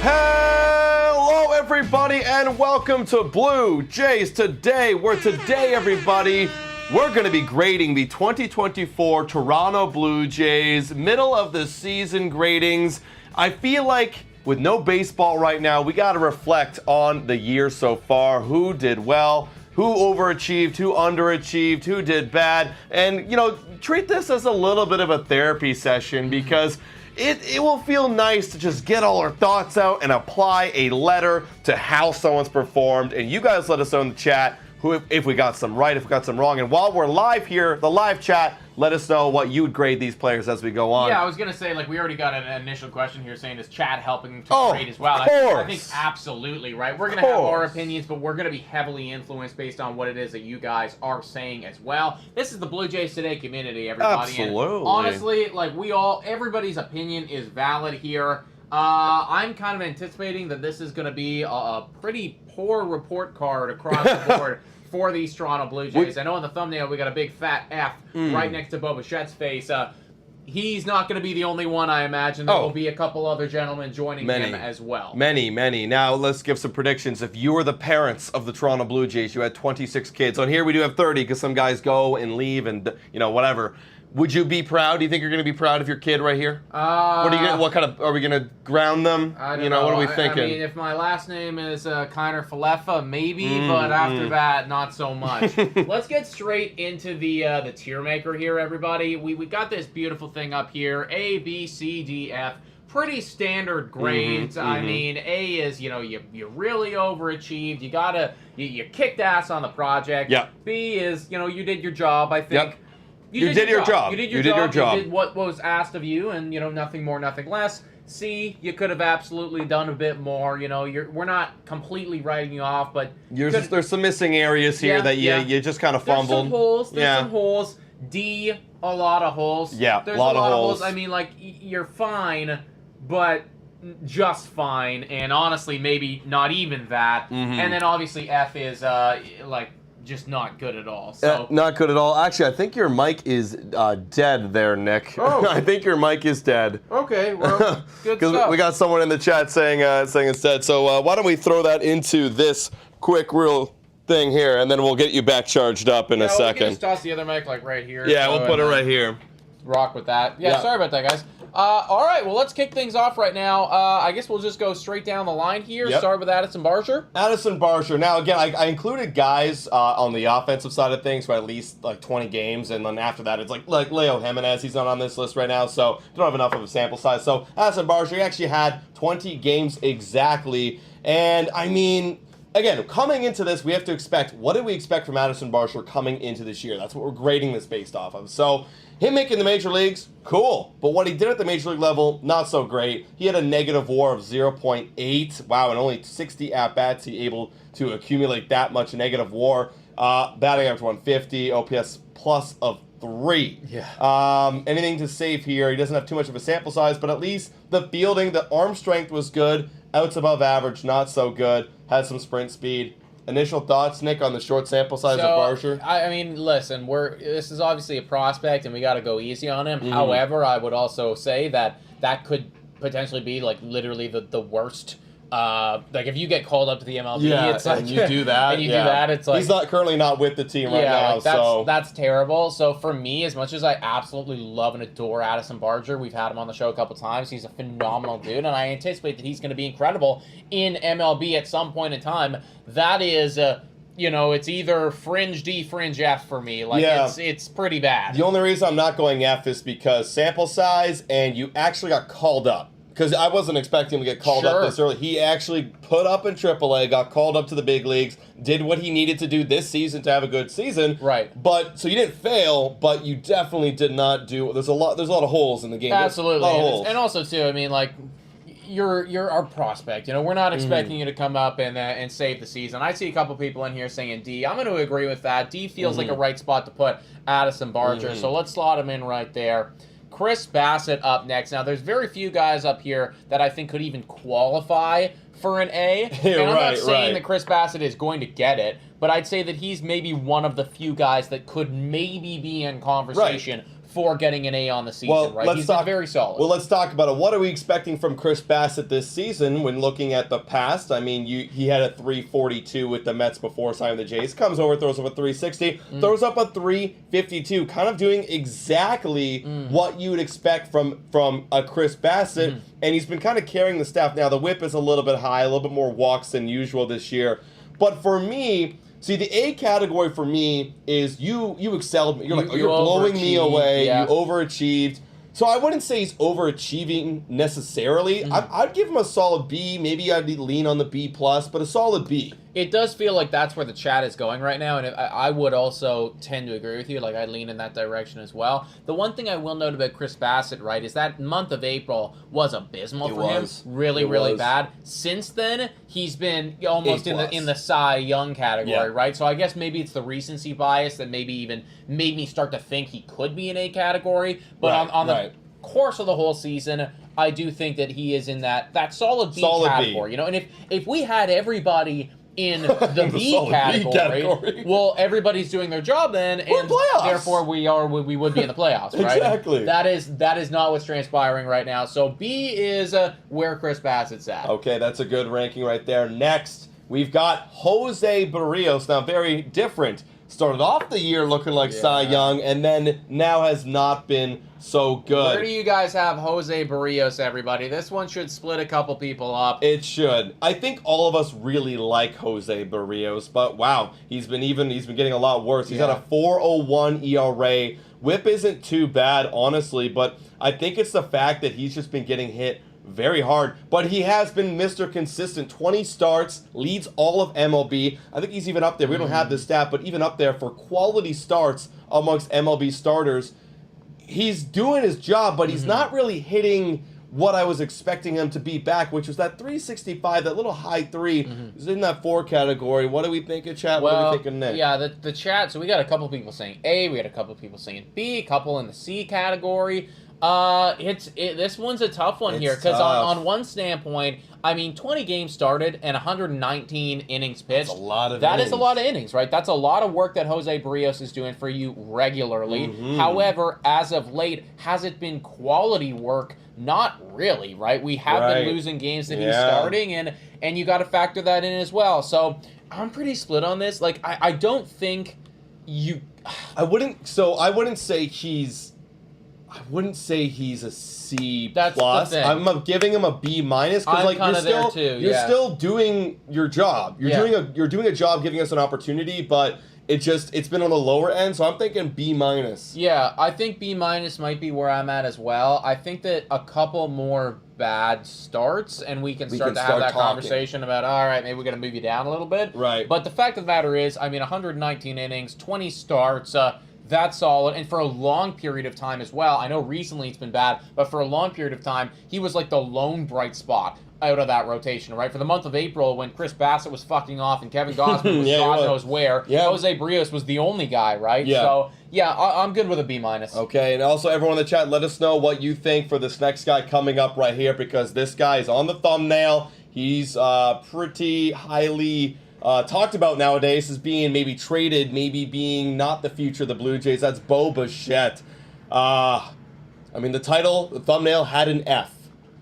Hello, everybody, and welcome to Blue Jays Today, where today, everybody, we're going to be grading the 2024 Toronto Blue Jays middle of the season gradings. I feel like with no baseball right now, we got to reflect on the year so far. Who did well? Who overachieved? Who underachieved? Who did bad? And, treat this as a little bit of a therapy session because it will feel nice to just get all our thoughts out and apply a letter to how someone's performed. And you guys let us know in the chat if we got some right, if we got some wrong. And while we're live here, the live chat, let us know what you would grade these players as we go on. Yeah, I was going to say, we already got an initial question here saying, is chat helping to grade as well? Of course. I think absolutely, right? We're going to have our opinions, but we're going to be heavily influenced based on what it is that you guys are saying as well. This is the Blue Jays Today community, everybody. Absolutely. And honestly, everybody's opinion is valid here. I'm kind of anticipating that this is going to be a pretty poor report card across the board for these Toronto Blue Jays. I know in the thumbnail we got a big fat F right next to Bo Bichette's face. He's not going to be the only one, I imagine. There will be a couple other gentlemen joining him as well. Many. Now, let's give some predictions. If you were the parents of the Toronto Blue Jays, you had 26 kids. On here, we do have 30 because some guys go and leave and, whatever. Would you be proud? Do you think you're going to be proud of your kid right here? Are we going to ground them? I don't know. What are we thinking? I mean, if my last name is Kiner-Falefa, maybe, but after that, not so much. Let's get straight into the tier maker here, everybody. We got this beautiful thing up here, A, B, C, D, F. Pretty standard grades. I mean, A is, you really overachieved. You kicked ass on the project. Yeah. B is, you did your job, I think. Yep. You did your job. You did your job. You did what was asked of you, and nothing more, nothing less. C, you could have absolutely done a bit more. We're not completely writing you off, but there's some missing areas here that you just kind of fumbled. There's some holes. There's some holes. D, a lot of holes. Yeah, there's a lot of holes. I mean, you're fine, but just fine, and honestly, maybe not even that. And then obviously F is just not good at all. So not good at all. Actually, I think your mic is dead there, Nick. Oh. I think your mic is dead. Okay, well, good stuff. Because we got someone in the chat saying it's dead. So why don't we throw that into this quick real thing here, and then we'll get you back charged up in a second. We can just toss the other mic right here. Yeah, we'll put it right here. Rock with that. Yeah, sorry about that, guys. All right, well, let's kick things off right now. I guess we'll just go straight down the line here. Yep. Start with Addison Barger. Addison Barger. Now, again, I included guys on the offensive side of things for at least 20 games, and then after that, it's like Leo Jimenez. He's not on this list right now, so don't have enough of a sample size. So Addison Barger, he actually had 20 games exactly, and I mean, again, coming into this, we have to expect, what did we expect from Addison Barger coming into this year? That's what we're grading this based off of. So him making the major leagues, cool. But what he did at the major league level, not so great. He had a negative WAR of 0.8. Wow, and only 60 at-bats, he able to accumulate that much negative WAR. Batting average 150, OPS plus of 3. Yeah. Anything to save here? He doesn't have too much of a sample size, but at least the fielding, the arm strength was good. Outs above average, not so good. Had some sprint speed. Initial thoughts, Nick, on the short sample size of Barger? I mean, listen, this is obviously a prospect, and we got to go easy on him. However, I would also say that could potentially be literally the worst. If you get called up to the MLB, it's and you do that, and you do that, it's like he's currently not with the team right now. That's terrible. So for me, as much as I absolutely love and adore Addison Barger, we've had him on the show a couple times. He's a phenomenal dude, and I anticipate that he's going to be incredible in MLB at some point in time. That is, it's either fringe D, fringe F for me. It's pretty bad. The only reason I'm not going F is because sample size, and you actually got called up. Because I wasn't expecting him to get called up this early. He actually put up in AAA, got called up to the big leagues, did what he needed to do this season to have a good season. Right. So you didn't fail, but you definitely did not do. There's a lot of holes in the game. Absolutely. Holes. And also too, I mean, you're our prospect. We're not expecting you to come up and save the season. I see a couple people in here saying D. I'm going to agree with that. D feels like a right spot to put Addison Barger. So let's slot him in right there. Chris Bassitt up next. Now, there's very few guys up here that I think could even qualify for an A. And I'm not saying that Chris Bassitt is going to get it, but I'd say that he's maybe one of the few guys that could maybe be in conversation for getting an A on the season, right? He's been very solid. Well, let's talk about it. What are we expecting from Chris Bassitt this season when looking at the past? I mean, he had a 342 with the Mets before signing the Jays. Comes over, throws up a 360, throws up a 352, kind of doing exactly what you would expect from a Chris Bassitt, and he's been kind of carrying the staff. Now, the whip is a little bit high, a little bit more walks than usual this year, but for me, see, the A category for me is you excelled. You're blowing me away. Yeah. You overachieved. So I wouldn't say he's overachieving necessarily. I'd give him a solid B. Maybe I'd lean on the B+, but a solid B. It does feel like that's where the chat is going right now, and I would also tend to agree with you. Like, I lean in that direction as well. The one thing I will note about Chris Bassitt, right, is that month of April was abysmal for him. Really bad. Since then, he's been almost in the Cy Young category, right? So I guess maybe it's the recency bias that maybe even made me start to think he could be in A category. But on the course of the whole season, I do think that he is in that solid B category. You know, and if we had everybody in the B category, well, everybody's doing their job then, and therefore we would be in the playoffs, right? Exactly. And that is not what's transpiring right now. So B is where Chris Bassitt's at. Okay, that's a good ranking right there. Next, we've got Jose Berrios. Now, very different. Started off the year looking like Cy Young, and then now has not been so good. Where do you guys have Jose Berrios, everybody? This one should split a couple people up. It should. I think all of us really like Jose Berrios, but wow, he's been getting a lot worse. He's at a 4.01 ERA. Whip isn't too bad, honestly, but I think it's the fact that he's just been getting hit very hard, but he has been Mr. Consistent. 20 starts, leads all of MLB. I think he's even up there. We don't have this stat, but even up there for quality starts amongst MLB starters. He's doing his job, but he's not really hitting what I was expecting him to be back, which was that 365, that little high 3. He's in that 4 category. What do we think of chat? Well, what do we think of Nick? Yeah, the chat, so we got a couple people saying A, we got a couple people saying B, a couple in the C category. This one's a tough one here, because on one standpoint, I mean, 20 games started and 119 innings pitched. That's a lot of innings. That is a lot of innings, right? That's a lot of work that Jose Berrios is doing for you regularly. However, as of late, has it been quality work? Not really, right? We have been losing games that he's starting, and you got to factor that in as well. So I'm pretty split on this. Like, I don't think you... I wouldn't say he's a C+. That's the thing. I'm giving him a B- because like you're still doing your job. You're doing a job, giving us an opportunity, but it's been on the lower end. So I'm thinking B-. Yeah, I think B- might be where I'm at as well. I think that a couple more bad starts, and we can start to have that conversation about, all right, maybe we're going to move you down a little bit. Right. But the fact of the matter is, I mean, 119 innings, 20 starts. That's solid, and for a long period of time as well. I know recently it's been bad, but for a long period of time, he was like the lone bright spot out of that rotation, right? For the month of April, when Chris Bassitt was fucking off and Kevin Gausman was God knows where, Jose Berrios was the only guy, right? Yeah. So, yeah, I'm good with a B-. Okay, and also everyone in the chat, let us know what you think for this next guy coming up right here, because this guy is on the thumbnail. He's pretty highly... talked about nowadays as being maybe traded, maybe being not the future of the Blue Jays. That's Bo Bichette. I mean, the thumbnail had an F.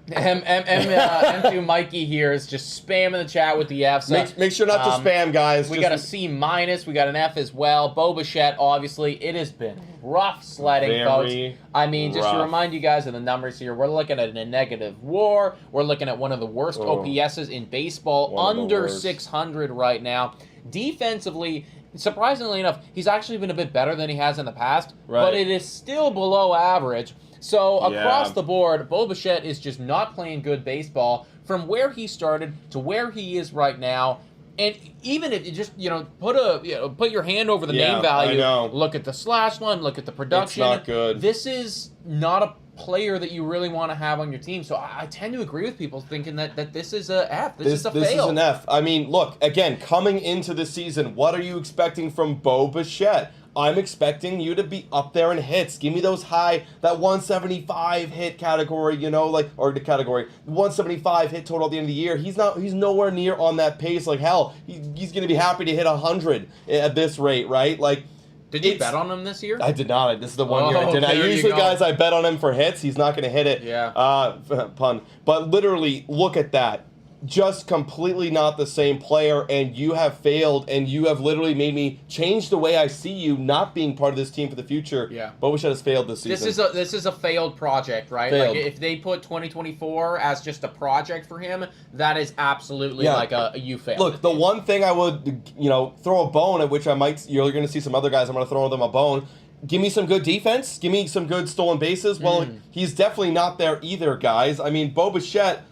M2 Mikey here is just spamming the chat with the Fs. Make sure not to spam, guys. We got a C-, we got an F as well. Bo Bichette, obviously, it has been rough sledding, folks. I mean, just to remind you guys of the numbers here, we're looking at a negative WAR. We're looking at one of the worst OPSs in baseball, under 600 right now. Defensively, surprisingly enough, he's actually been a bit better than he has in the past, but it is still below average. So across the board, Bo Bichette is just not playing good baseball from where he started to where he is right now. And even if you just put your hand over the name value, look at the slash line, look at the production. It's not good. This is not a player that you really want to have on your team. So I tend to agree with people thinking that this is a F. This is a fail. This is an F. I mean, look, again, coming into the season, what are you expecting from Bo Bichette? I'm expecting you to be up there in hits. Give me those high, that 175 hit category, or the category, 175 hit total at the end of the year. He's nowhere near on that pace. Like, hell, he's going to be happy to hit 100 at this rate, right? Like, Did you bet on him this year? I did not. This is the one year I didn't. there Usually, you go. guys, I bet on him for hits. He's not going to hit it. Yeah. Pun. But literally, look at that. Just completely not the same player, and you have failed, and you have literally made me change the way I see you not being part of this team for the future. Yeah. Bo Bichette has failed this season. This is a failed project, right? Failed. Like if they put 2024 as just a project for him, that is absolutely like a you failed. Look, the one thing I would, throw a bone at, which you're going to see some other guys, I'm going to throw them a bone. Give me some good defense. Give me some good stolen bases. Well, he's definitely not there either, guys. I mean, Bo Bichette,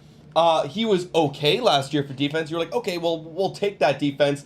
he was okay last year for defense. You're like, okay, well, we'll take that defense.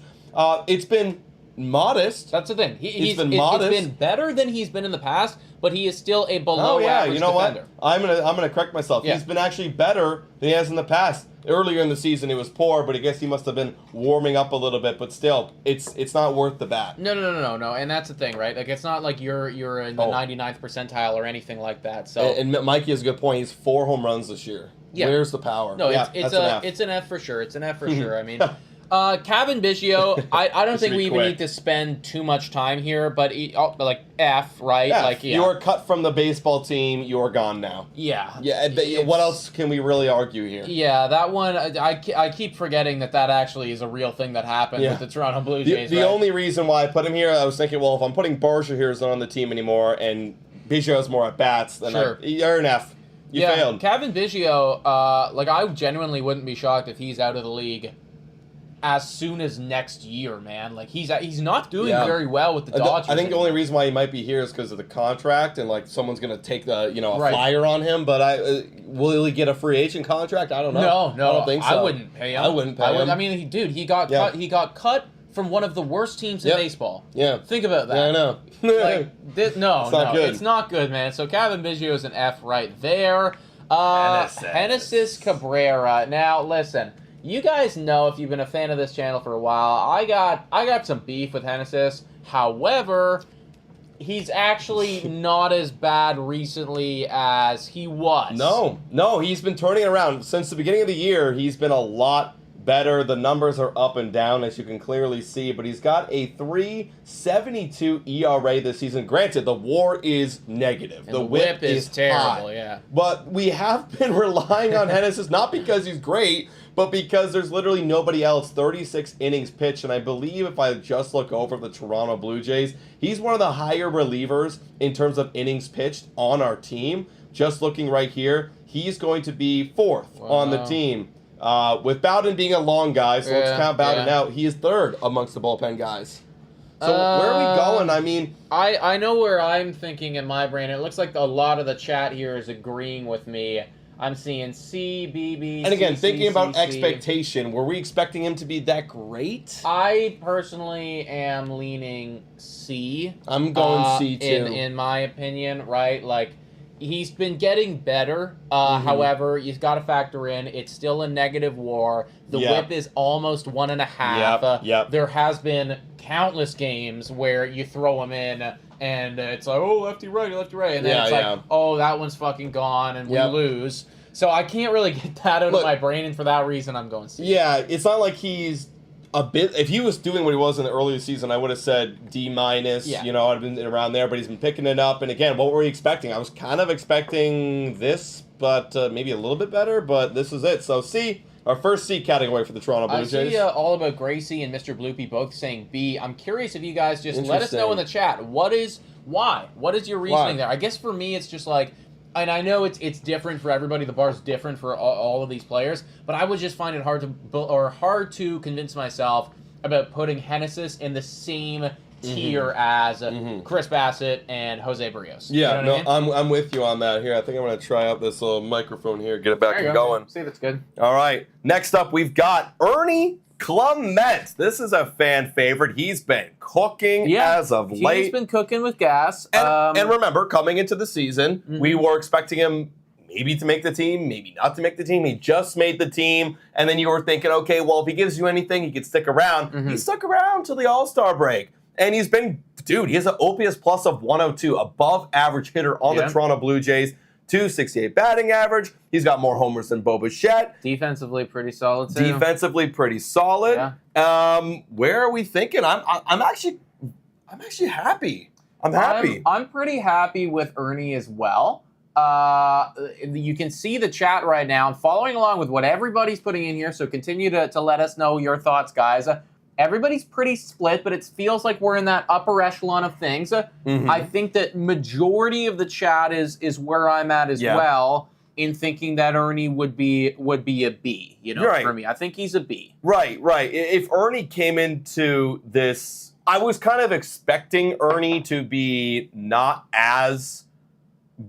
It's been modest. That's the thing. He's been modest. It's been better than he's been in the past, but he is still a below average you know defender. what? I'm gonna correct myself. Yeah. He's been actually better than he has in the past. Earlier in the season, it was poor, but I guess he must have been warming up a little bit. But still, it's not worth the bat. No, and that's the thing, right? Like it's not like you're in the 99th percentile or anything like that. So and Mikey has a good point. He's 4 home runs this year. Yeah. Where's the power? No, yeah, it's an F for sure. It's an F for sure. I mean, Cavan Biggio, I don't think we even need to spend too much time here, but like F, right? Yeah, like you're cut from the baseball team. You're gone now. Yeah. Yeah. What else can we really argue here? Yeah, that one. I keep forgetting that actually is a real thing that happened with the Toronto Blue Jays. The only reason why I put him here, I was thinking, well, if I'm putting Barger here, he's not on the team anymore, and Biggio has more at bats, then you're an F. You failed. Cavan Biggio, I genuinely wouldn't be shocked if he's out of the league as soon as next year, man. Like he's not doing very well with the Dodgers. I think the only reason why he might be here is because of the contract, and like someone's gonna take the flyer on him. But will he get a free agent contract? I don't know. No, I don't think so. I wouldn't pay him. I wouldn't pay him. I mean, he got cut. He got cut from one of the worst teams in baseball. Yeah. Think about that. Yeah, I know. It's not good, man. So Cavan Biggio is an F right there. Genesis Cabrera. Now listen, you guys know if you've been a fan of this channel for a while, I got some beef with Genesis. However, he's actually not as bad recently as he was. No, he's been turning around since the beginning of the year. He's been a lot better. The numbers are up and down, as you can clearly see, but he's got a 3.72 ERA this season. Granted, the WAR is negative. And the whip is terrible, high. But we have been relying on Genesis, not because he's great, but because there's literally nobody else. 36 innings pitched, and I believe if I just look over the Toronto Blue Jays, he's one of the higher relievers in terms of innings pitched on our team. Just looking right here, he's going to be 4th on the team. With Bowden being a long guy, so let's count Bowden out. He is 3rd amongst the bullpen guys. So where are we going? I mean, I know where I'm thinking in my brain. It looks like a lot of the chat here is agreeing with me. I'm seeing C, B, B, and again, C, thinking C, about C, expectation, were we expecting him to be that great? I personally am leaning C. I'm going C too. In my opinion, right? Like, he's been getting better. However, you've got to factor in it's still a negative WAR. The whip is almost 1.5. There has been countless games where you throw him in and it's like, oh, lefty right, and then it's like, oh, that one's fucking gone and we lose. So I can't really get that out of my brain, and for that reason, I'm going C. Yeah, it's not like he's a bit. If he was doing what he was in the early season, I would have said D-. I'd have been around there, but he's been picking it up. And again, what were we expecting? I was kind of expecting this, but maybe a little bit better. But this is it. So C, our first C category for the Toronto Blue Jays. I see All About Gracie and Mr. Bloopy both saying B. I'm curious if you guys just let us know in the chat. Why? What is your reasoning there? I guess for me, it's just like, and I know it's different for everybody. The bar's different for all of these players, but I would just find it hard to convince myself about putting Genesis in the same tier as Chris Bassitt and Jose Berrios. Yeah, you know what I mean? I'm with you on that. Here, I think I'm going to try out this little microphone here, get it back and going. See if it's good. All right. Next up, we've got Ernie Clement. This is a fan favorite. He's been cooking as of late. He's been cooking with gas. And remember, coming into the season, we were expecting him maybe to make the team, maybe not to make the team. He just made the team. And then you were thinking, okay, well, if he gives you anything, he could stick around. He stuck around till the All-Star break. And he's been, dude, he has an OPS plus of 102, above average hitter on the Toronto Blue Jays. 268 batting average. He's got more homers than Bo Bichette. Defensively pretty solid too. Where are we thinking? I'm actually happy. I'm happy. I'm pretty happy with Ernie as well. You can see the chat right now. I'm following along with what everybody's putting in here, so continue to let us know your thoughts, guys. Everybody's pretty split, but it feels like we're in that upper echelon of things. I think that majority of the chat is where I'm at as well, in thinking that Ernie would be a B, for me. I think he's a B. Right. If Ernie came into this, I was kind of expecting Ernie to be not as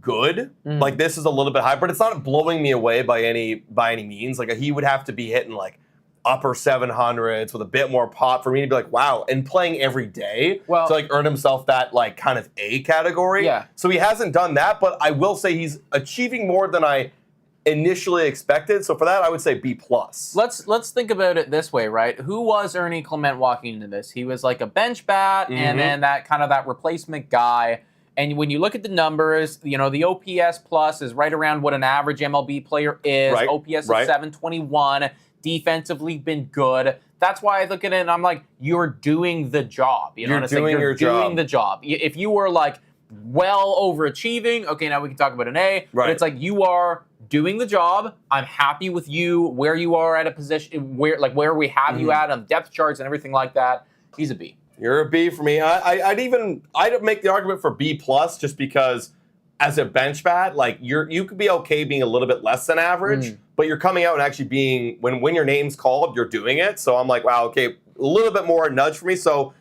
good. Like, this is a little bit high, but it's not blowing me away by any means. Like, he would have to be hitting like upper 700s with a bit more pop for me to be like, wow, and playing every day to like earn himself that like kind of A category. Yeah. So he hasn't done that, but I will say he's achieving more than I initially expected. So for that, I would say B+. Let's think about it this way, right? Who was Ernie Clement walking into this? He was like a bench bat and then that replacement guy. And when you look at the numbers, the OPS plus is right around what an average MLB player is. Right. OPS is 721. Defensively been good. That's why I look at it and I'm like, you're doing the job. You're doing your job. You're doing the job. If you were like well overachieving, okay, now we can talk about an A. But it's like you are doing the job. I'm happy with you where you are at a position where we have you at on the depth charts and everything like that. He's a B. You're a B for me. I'd make the argument for B+ just because as a bench bat, like you could be okay being a little bit less than average, but you're coming out and actually being when your name's called, you're doing it. So I'm like, wow, okay, a little bit more nudge for me. So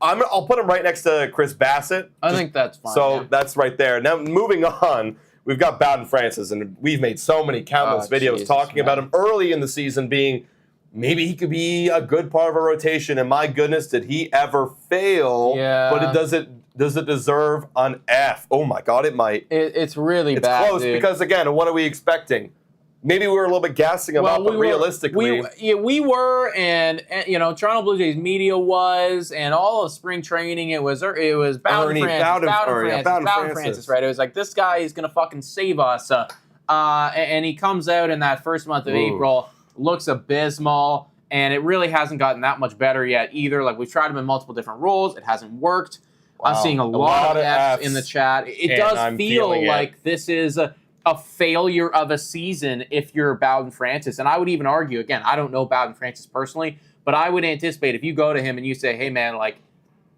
I'll put him right next to Chris Bassitt. I think that's fine. So that's right there. Now moving on, we've got Bowden Francis, and we've made so many countless videos talking about him early in the season being maybe he could be a good part of a rotation. And my goodness, did he ever fail? Yeah. But does it deserve an F? Oh my God, it might. It's really bad. It's close dude. because again, what are we expecting? Maybe we were a little bit guessing about, but realistically, we were, and Toronto Blue Jays media was, and all of spring training, it was Bowden Francis, right? It was like, this guy is gonna fucking save us, and he comes out in that first month of April, looks abysmal, and it really hasn't gotten that much better yet either. Like, we've tried him in multiple different roles, it hasn't worked. Wow. I'm seeing a lot of Fs in the chat. It does feel like this is a failure of a season if you're Bowden Francis. And I would even argue, again, I don't know Bowden Francis personally, but I would anticipate if you go to him and you say, hey, man, like,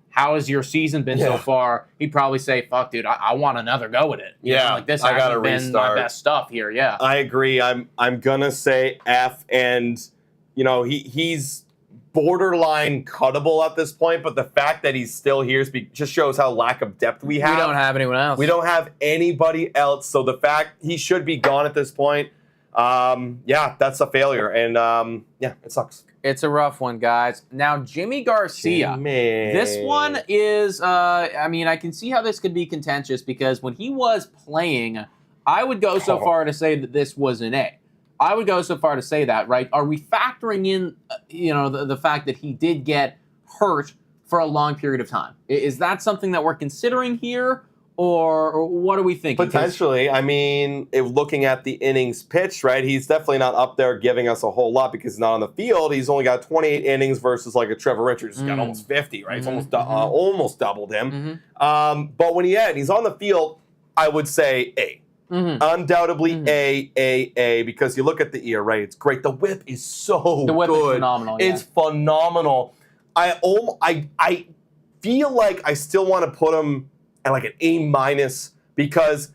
how has your season been so far? He'd probably say, fuck, dude, I want another go at it. Like, this hasn't been my best stuff here, I agree. I'm going to say F, and, he's borderline cuttable at this point, but the fact that he's still here just shows how lack of depth we have. We don't have anyone else. We don't have anybody else, so the fact he should be gone at this point, that's a failure, and it sucks. It's a rough one, guys. Now, Yimi Garcia. This one is, I can see how this could be contentious because when he was playing, I would go so far to say that this was an A. I would go so far to say that, right? Are we factoring in, the fact that he did get hurt for a long period of time? Is that something that we're considering here, or what are we thinking? Potentially. If looking at the innings pitched, right, he's definitely not up there giving us a whole lot because he's not on the field. He's only got 28 innings versus like a Trevor Richards who's got almost 50, right? It's almost doubled him. But when he's on the field, I would say A. Undoubtedly A, because you look at the ERA, it's great. The whip is so The whip good. is phenomenal. It's phenomenal. I feel like I still want to put him at like an A- because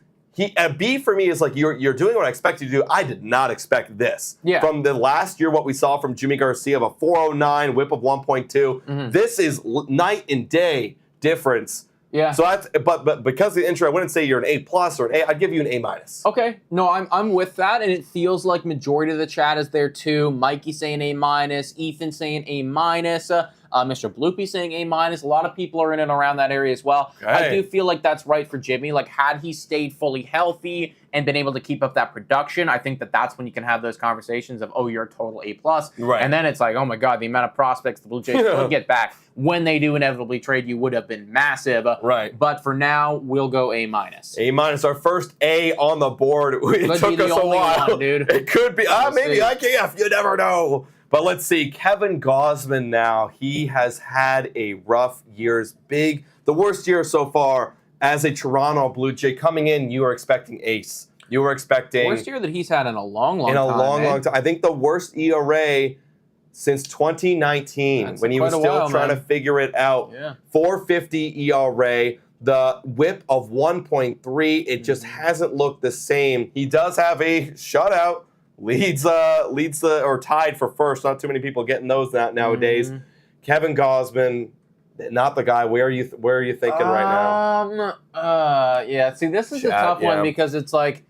a B for me is like you're doing what I expect you to do. I did not expect this. From the last year, what we saw from Yimi Garcia of a 409 whip of 1.2. This is night and day difference. So but because of the intro, I wouldn't say you're an A+ or an A. I'd give you an A-. Okay. No, I'm with that, and it feels like majority of the chat is there too. Mikey saying A-, Ethan saying A-, Mr. Bloopy saying A-. A lot of people are in and around that area as well. Okay. I do feel like that's right for Yimi. Like, had he stayed fully healthy and been able to keep up that production, I think that's when you can have those conversations of, oh, you're a total A+. Right. And then it's like, oh my God, the amount of prospects the Blue Jays could get back when they do inevitably trade you would have been massive. Right. But for now, we'll go A-. A-, our first A on the board. It took us a while. One, dude. It could be. Maybe IKF. You never know. But let's see, Kevin Gausman now, he has had a rough year. The worst year so far as a Toronto Blue Jay. Coming in, you were expecting ace. You were expecting... Worst year that he's had in a long time. Long time. I think the worst ERA since 2019 when he was still trying to figure it out. Yeah. 4.50 ERA. The whip of 1.3, it just hasn't looked the same. He does have a shutout, leads or tied for first. Not too many people getting those nowadays. Kevin Gausman, not the guy. Where are you thinking right now? Yeah. See, this is a tough one because it's like,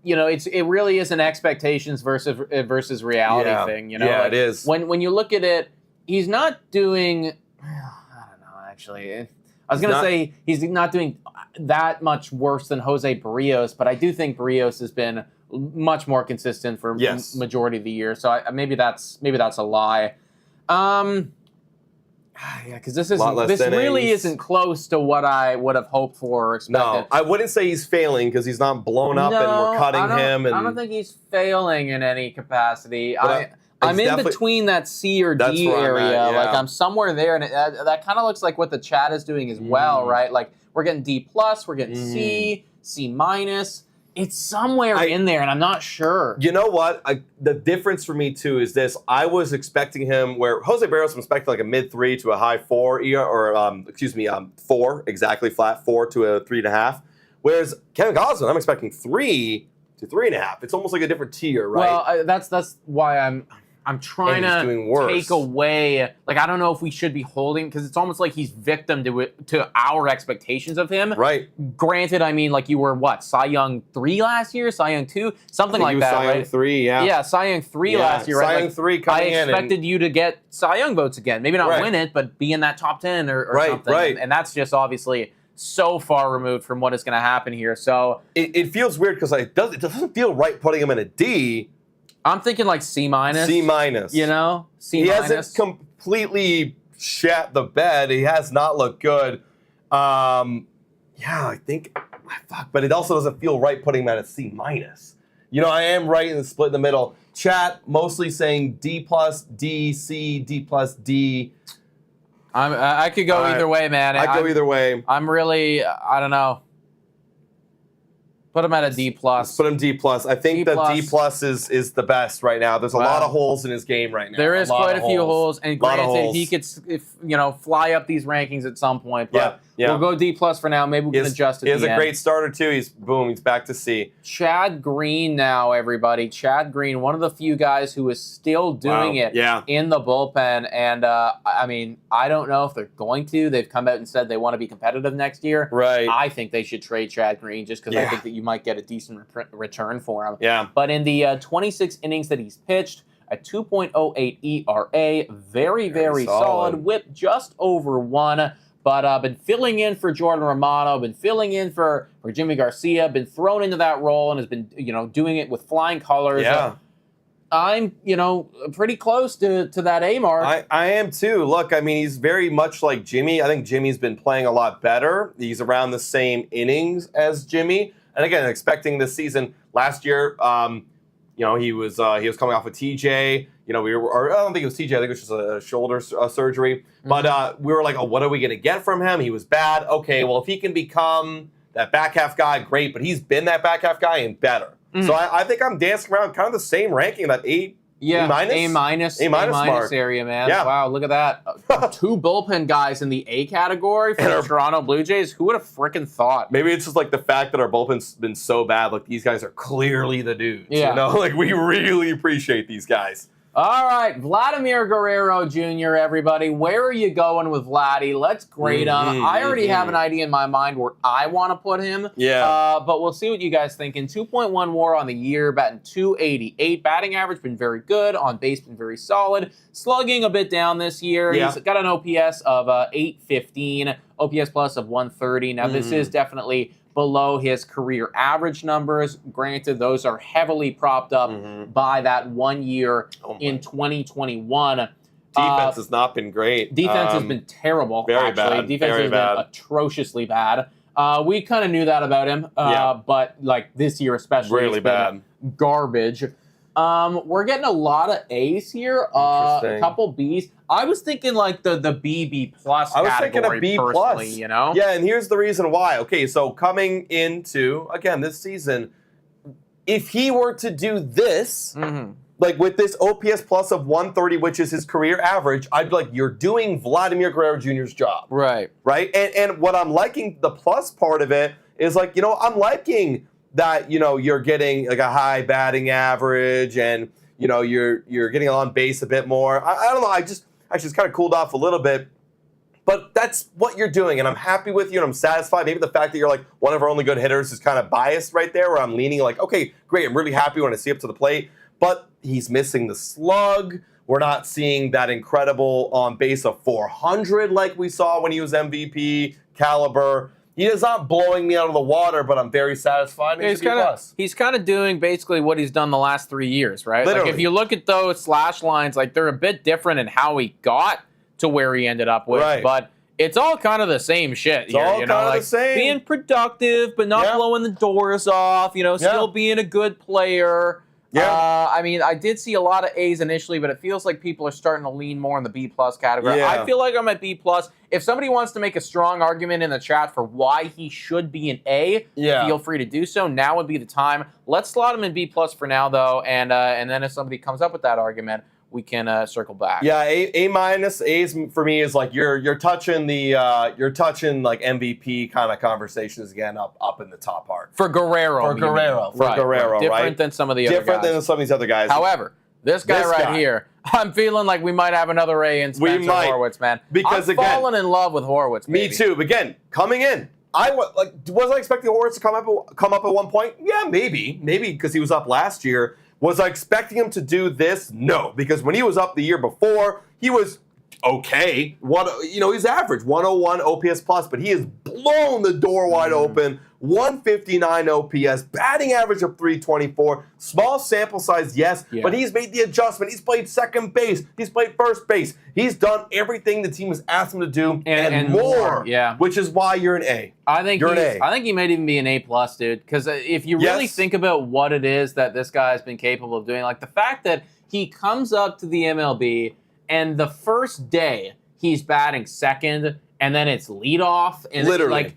it really is an expectations versus reality thing. Yeah, it is. When you look at it, he's not doing. I don't know. Actually, I was going to say he's not doing that much worse than Jose Berrios, but I do think Berrios has been much more consistent for majority of the year. So maybe that's a lie. Yeah, because this really isn't close to what I would have hoped for or expected. No, I wouldn't say he's failing because he's not blown up and we're cutting him. And I don't think he's failing in any capacity. I'm in between that C or D area. Like I'm somewhere there, and that kind of looks like what the chat is doing as well, right? Like we're getting D+, we're getting C, C-. It's somewhere in there, and I'm not sure. You know what? The difference for me, too, is this. I was expecting him where Jose Berrios was expecting like a mid-3 to a high 4, or 4, exactly, flat 4 to a 3.5. Whereas Kevin Gausman, I'm expecting 3 to 3.5. It's almost like a different tier, right? Well, that's why I'm trying to take away, like, I don't know if we should be holding, because it's almost like he's victim to our expectations of him. Right. Granted, I mean, like, you were, Cy Young 3 last year? Cy Young 2? Something like that, Cy Young 3, yeah. Yeah, Cy Young 3 last year, right? Cy Young 3 coming in. I expected you to get Cy Young votes again. Maybe not win it, but be in that top 10 or something. Right. And that's just obviously so far removed from what is going to happen here. So it feels weird because it doesn't feel right putting him in a D. I'm thinking like C-. C-. C-. He hasn't completely shat the bed. He has not looked good. I think, but it also doesn't feel right putting him at a C-. I am right in the split in the middle. Chat mostly saying D+, D, C, D+, D. I could go either way, man. I go either way. I'm really, I don't know. Put him at a D+. Put him D+. I think the D+ is the best right now. There's a lot of holes in his game right now. There is quite a few holes, and granted, he could fly up these rankings at some point. But we'll go D+ for now. Maybe we can adjust it. He has a great starter too. He's back to C. Chad Green now, everybody. Chad Green, one of the few guys who is still doing it in the bullpen. And I mean, I don't know if they're going to. They've come out and said they want to be competitive next year. Right. I think they should trade Chad Green just because I think that you might get a decent return for him. Yeah. But in the 26 innings that he's pitched, a 2.08 ERA, very solid. Whip just over 1. But been filling in for Jordan Romano, been filling in for Jimmy Garcia, been thrown into that role and has been doing it with flying colors. Yeah. I'm pretty close to that A mark. I am too. Look, I mean, he's very much like Jimmy. I think Jimmy's been playing a lot better. He's around the same innings as Jimmy. And again, expecting this season. Last year, he was coming off of TJ. I don't think it was TJ. I think it was just a shoulder surgery. But we were like, oh, what are we going to get from him? He was bad. Okay, well, if he can become that back half guy, great. But he's been that back half guy and better. So I think I'm dancing around kind of the same ranking, that A minus mark. Area, man. Yeah. Wow, look at that. 2 bullpen guys in the A category for the Toronto Blue Jays. Who would have freaking thought? Maybe it's just like the fact that our bullpen's been so bad. Like, these guys are clearly the dudes. Yeah. Like, we really appreciate these guys. All right, Vladimir Guerrero Jr., everybody. Where are you going with Vladdy? Let's grade him. I already have an idea in my mind where I want to put him. Yeah. But we'll see what you guys think. In 2.1 WAR on the year, batting .288. Batting average been very good. On base been very solid. Slugging a bit down this year. Yeah. He's got an OPS of 815. OPS plus of 130. Now, this is definitely below his career average numbers. Granted, those are heavily propped up by that 1 year in 2021. Defense has not been great. Defense has been terrible, very actually. bad. Defense very has bad. been atrociously bad. We kind of knew that about him, but like this year especially, really bad. Garbage. We're getting a lot of A's here, a couple B's. I was thinking like the B plus category. I was thinking a B plus. You know? Yeah, and here's the reason why. Okay, so coming into again this season, if he were to do this, like with this OPS plus of 130, which is his career average, I'd be like, you're doing Vladimir Guerrero Jr.'s job. Right. Right? And what I'm liking, the plus part of it is like, I'm liking that, you're getting like a high batting average and, you're getting on base a bit more. I don't know. It's kind of cooled off a little bit. But that's what you're doing, and I'm happy with you, and I'm satisfied. Maybe the fact that you're like one of our only good hitters is kind of biased right there, where I'm leaning like, okay, great, I'm really happy when I see up to the plate. But he's missing the slug. We're not seeing that incredible on base of 400 like we saw when he was MVP caliber. He is not blowing me out of the water, but I'm very satisfied. He's kind of doing basically what he's done the last 3 years, right? Literally. Like if you look at those slash lines, like they're a bit different in how he got to where he ended up with, right. But it's all kind of the same shit. It's all kind of the same. Being productive, but not blowing the doors off. Still being a good player. Yeah. I did see a lot of A's initially, but it feels like people are starting to lean more in the B plus category. Yeah. I feel like I'm at B plus. If somebody wants to make a strong argument in the chat for why he should be an A, feel free to do so. Now would be the time. Let's slot him in B plus for now, though, and then if somebody comes up with that argument, we can circle back. Yeah, A minus. A's for me is like you're touching like MVP kind of conversations again up in the top part. For Guerrero. Guerrero, right. Different right? than some of the other guys. Different than some of these other guys. However, this guy here, I'm feeling like we might have another A in Spencer Horwitz, man. Because I'm falling in love with Horwitz, baby. Me too. Again, coming in, was I expecting Horwitz to come up at one point? Yeah, maybe because he was up last year. Was I expecting him to do this? No, because when he was up the year before, he was okay. He's average 101 OPS plus, but he has blown the door wide open. 159 OPS, batting average of 324. Small sample size, yes, but he's made the adjustment. He's played second base. He's played first base. He's done everything the team has asked him to do and more. Yeah, which is why you're an A. I think he might even be an A plus, dude. Because if you really think about what it is that this guy has been capable of doing, like the fact that he comes up to the MLB and the first day he's batting second, and then it's leadoff, and literally.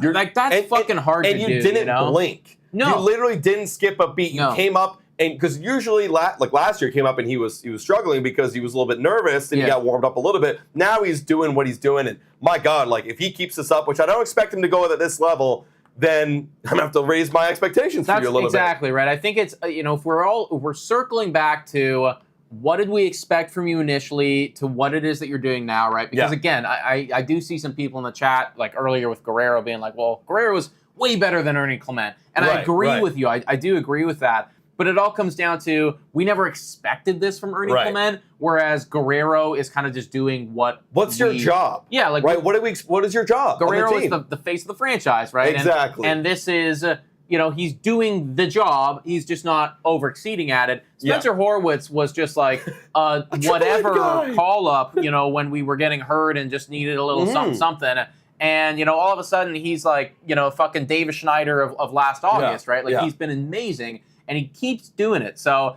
That's fucking hard to do. And you didn't blink. No. You literally didn't skip a beat. You came up, and because usually, last year, he came up and he was struggling because he was a little bit nervous and he got warmed up a little bit. Now he's doing what he's doing, and my God, like if he keeps this up, which I don't expect him to go at this level, then I'm gonna have to raise my expectations for you a little bit. That's exactly right. I think it's if we're circling back to what did we expect from you initially to what it is that you're doing now, right? Because again, I do see some people in the chat, like earlier with Guerrero, being like, well, Guerrero was way better than Ernie Clement. And I agree with you. I do agree with that. But it all comes down to we never expected this from Ernie Clement, whereas Guerrero is kind of just doing what's your job? Yeah, like what is your job? Guerrero is the face of the franchise, right? Exactly. And this is he's doing the job. He's just not over-exceeding at it. Spencer Horwitz was just like whatever call-up, when we were getting hurt and just needed a little something. And, all of a sudden, he's like, fucking David Schneider of last August, right? Like, he's been amazing, and he keeps doing it. So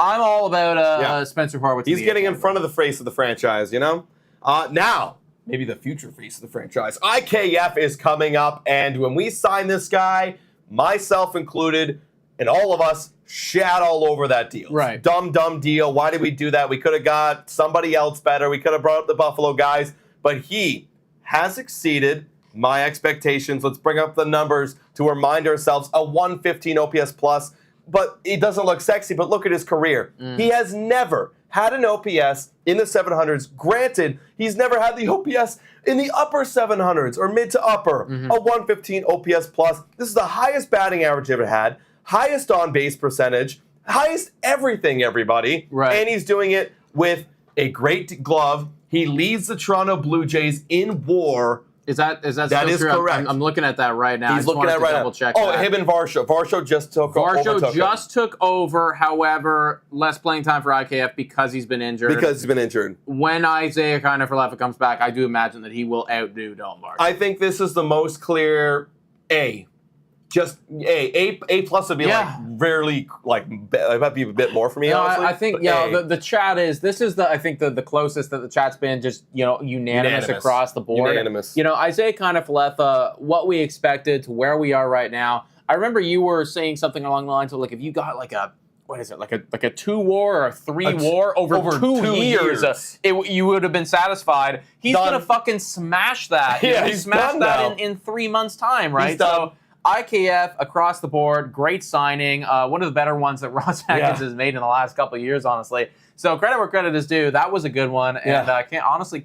I'm all about Spencer Horwitz. He's getting in front of the face of the franchise, Now, maybe the future face of the franchise. IKF is coming up, and when we sign this guy, myself included, and all of us shat all over that deal. Right. Dumb deal. Why did we do that? We could have got somebody else better. We could have brought up the Buffalo guys. But he has exceeded my expectations. Let's bring up the numbers to remind ourselves. A 115 OPS plus. But it doesn't look sexy, but look at his career. He has never had an OPS in the 700s. Granted, he's never had the OPS in the upper 700s or mid to upper. A 115 OPS plus. This is the highest batting average ever had, highest on-base percentage, highest everything, everybody. Right. And he's doing it with a great glove. He leads the Toronto Blue Jays in WAR. Is that That is true? correct. I'm looking at that right now. He's looking at it right now. Check Oh, that. him and Varsho. Varsho just took over. However, less playing time for IKF because he's been injured. When Isiah Kiner-Falefa comes back, I do imagine that he will outdo Barger. I think this is the most clear A. just A plus would be like rarely like it might be a bit more for me. Honestly, I think the chat is I think the closest that the chat's been just unanimous across the board. Unanimous. Isiah Kiner-Falefa, what we expected to where we are right now. I remember you were saying something along the lines of like if you got like a what is it like a 2-WAR or a 3-WAR over 2 years. You would have been satisfied. He's gonna fucking smash that. Yeah, he smashed that in 3 months' time, right? So IKF across the board, great signing. One of the better ones that Ross Atkins has made in the last couple of years, honestly. So credit where credit is due. That was a good one, and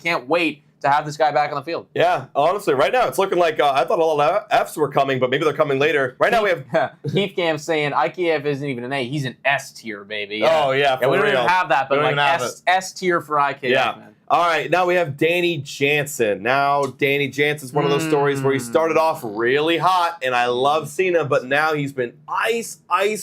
can't wait to have this guy back on the field. Yeah, honestly, right now it's looking like I thought a lot of Fs were coming, but maybe they're coming later. Right now we have Keith Gam saying IKF isn't even an A; he's an S tier, baby. Oh yeah, we don't even have that, but like S tier for IKF. Yeah. Man. All right, now we have Danny Jansen. Now Danny Jansen's one of those stories where he started off really hot, and I love seeing him, but now he's been ice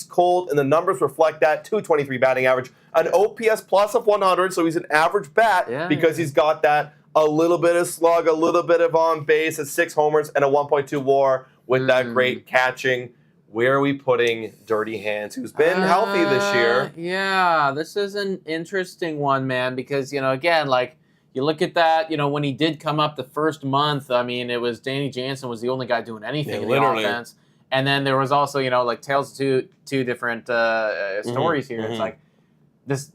cold, and the numbers reflect that. 223 batting average, an OPS plus of 100, so he's an average bat because he's got that. A little bit of slug, a little bit of on base, at 6 homers, and a 1.2 WAR with that great catching. Where are we putting Dirty Hands, who's been healthy this year? Yeah, this is an interesting one, man, because, again, like, you look at that, when he did come up the first month, I mean, it was Danny Jansen was the only guy doing anything in the offense. And then there was also, like, tales of two different stories here. It's like, this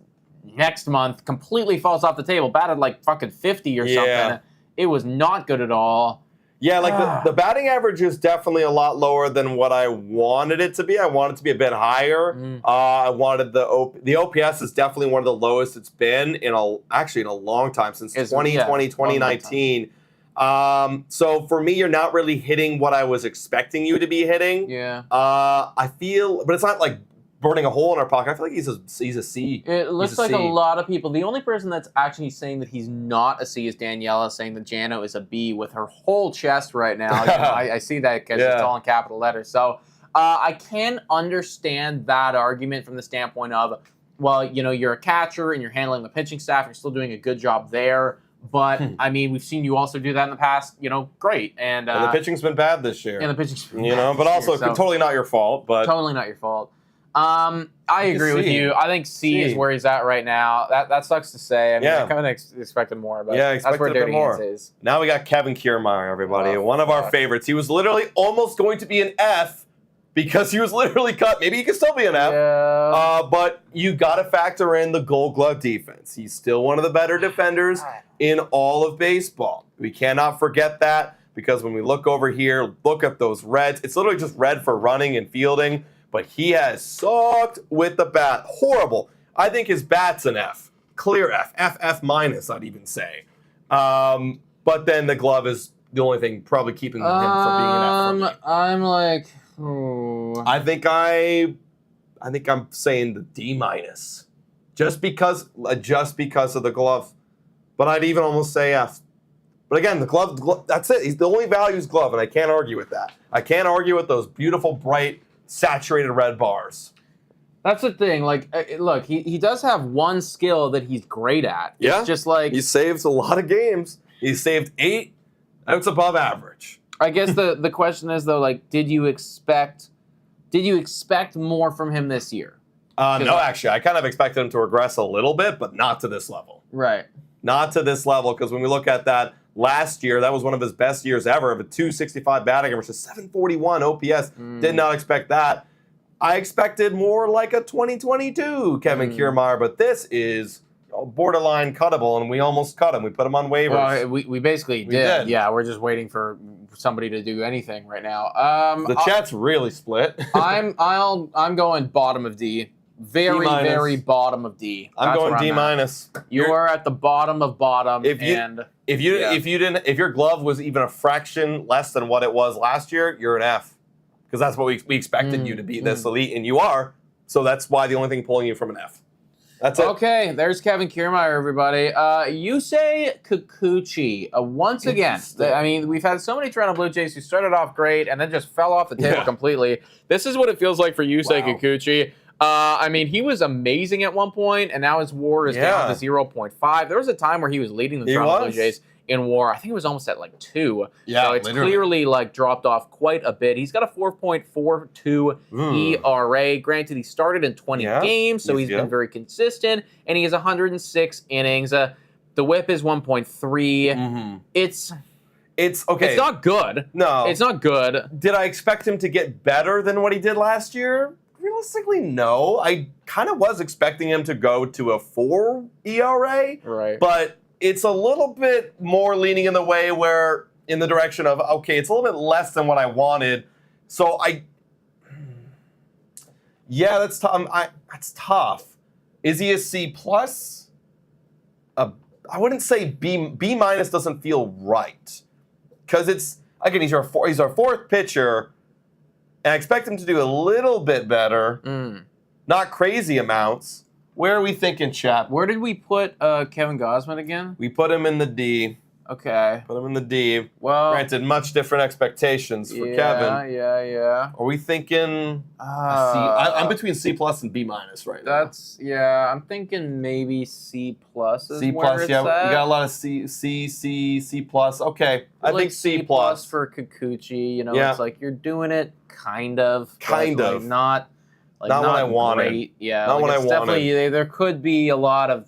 next month completely falls off the table, batted like fucking 50 or something. It was not good at all. Yeah, like the batting average is definitely a lot lower than what I wanted it to be. I wanted it to be a bit higher. I wanted the OPS is definitely one of the lowest it's been in a long time, since 2020, 2019. So for me, you're not really hitting what I was expecting you to be hitting. Yeah. I feel, but it's not like burning a hole in our pocket. I feel like he's a C. It looks like a lot of people. The only person that's actually saying that he's not a C is Daniela, saying that Jano is a B with her whole chest right now. I see that because it's all in capital letters. So I can understand that argument from the standpoint of, well, you're a catcher and you're handling the pitching staff. You're still doing a good job there. But, I mean, we've seen you also do that in the past, great. And the pitching's been bad this year. And the pitching's been bad but also totally not your fault. But totally not your fault. I agree with you. I think C is where he's at right now. That sucks to say. I mean, I kind of expected more, but that's where Dirty Hands is. Now we got Kevin Kiermaier, everybody. One of our favorites. He was literally almost going to be an F because he was literally cut. Maybe he could still be an F. Yeah. But you got to factor in the Gold Glove defense. He's still one of the better defenders in all of baseball. We cannot forget that, because when we look over here, look at those reds. It's literally just red for running and fielding. But he has sucked with the bat. Horrible. I think his bat's an F. Clear F. F minus, I'd even say. But then the glove is the only thing probably keeping him from being an F for me. I'm like, I think I'm saying the D minus. Just because of the glove. But I'd even almost say F. But again, the glove, that's it. He's the only value is glove, and I can't argue with that. I can't argue with those beautiful, bright, saturated red bars. That's the thing. Like, look, he does have one skill that he's great at. Yeah. It's just like, he saves a lot of games. He saved 8. That's above average. I guess the question is, though, like, did you expect more from him this year? No, actually, I kind of expected him to regress a little bit, but not to this level. Right. Not to this level, because when we look at that last year, that was one of his best years ever, of a 265 batting average, 741 OPS. Did not expect that. I expected more like a 2022 Kevin Kiermaier, but this is borderline cuttable, and we almost cut him. We put him on waivers. Well, we basically did. Yeah, we're just waiting for somebody to do anything right now. The chat's really split. I'm going bottom of D. Very bottom of D. I'm going D minus. You are at the bottom of bottom. If your glove was even a fraction less than what it was last year, you're an F, because that's what we expected you to be, this elite, and you are. So that's why the only thing pulling you from an F. That's it. Okay, there's Kevin Kiermaier, everybody. Yusei Kikuchi. Once again, I mean, we've had so many Toronto Blue Jays who started off great and then just fell off the table completely. This is what it feels like for Yusei Kikuchi. I mean, he was amazing at one point, and now his WAR is down to 0.5. There was a time where he was leading the Toronto Blue Jays in WAR. I think it was almost at like 2. Yeah, so it's literally. clearly like dropped off quite a bit. He's got a 4.42 ERA. Granted, he started in 20 games, so he's been very consistent, and he has 106 innings. The WHIP is 1.3. It's okay. It's not good. No. It's not good. Did I expect him to get better than what he did last year? Realistically, no. I kind of was expecting him to go to a 4 ERA. Right. But it's a little bit more leaning in the direction of, okay, it's a little bit less than what I wanted. So that's tough. That's tough. Is he a C plus? I wouldn't say B minus doesn't feel right. Because it's, again, he's our fourth pitcher, and I expect him to do a little bit better, not crazy amounts. Where are we thinking, chap? Where did we put Kevin Gausman again? We put him in the D. Okay. Put him in the D. Well, granted, much different expectations for Kevin. Yeah. Are we thinking C? I'm between C plus and B minus right now. I'm thinking maybe C plus. C plus, we got a lot of C plus. Okay, I think C plus for Kikuchi. It's like you're doing it kind of, like not what I wanted. Great. Yeah, not what I wanted. Definitely, there could be a lot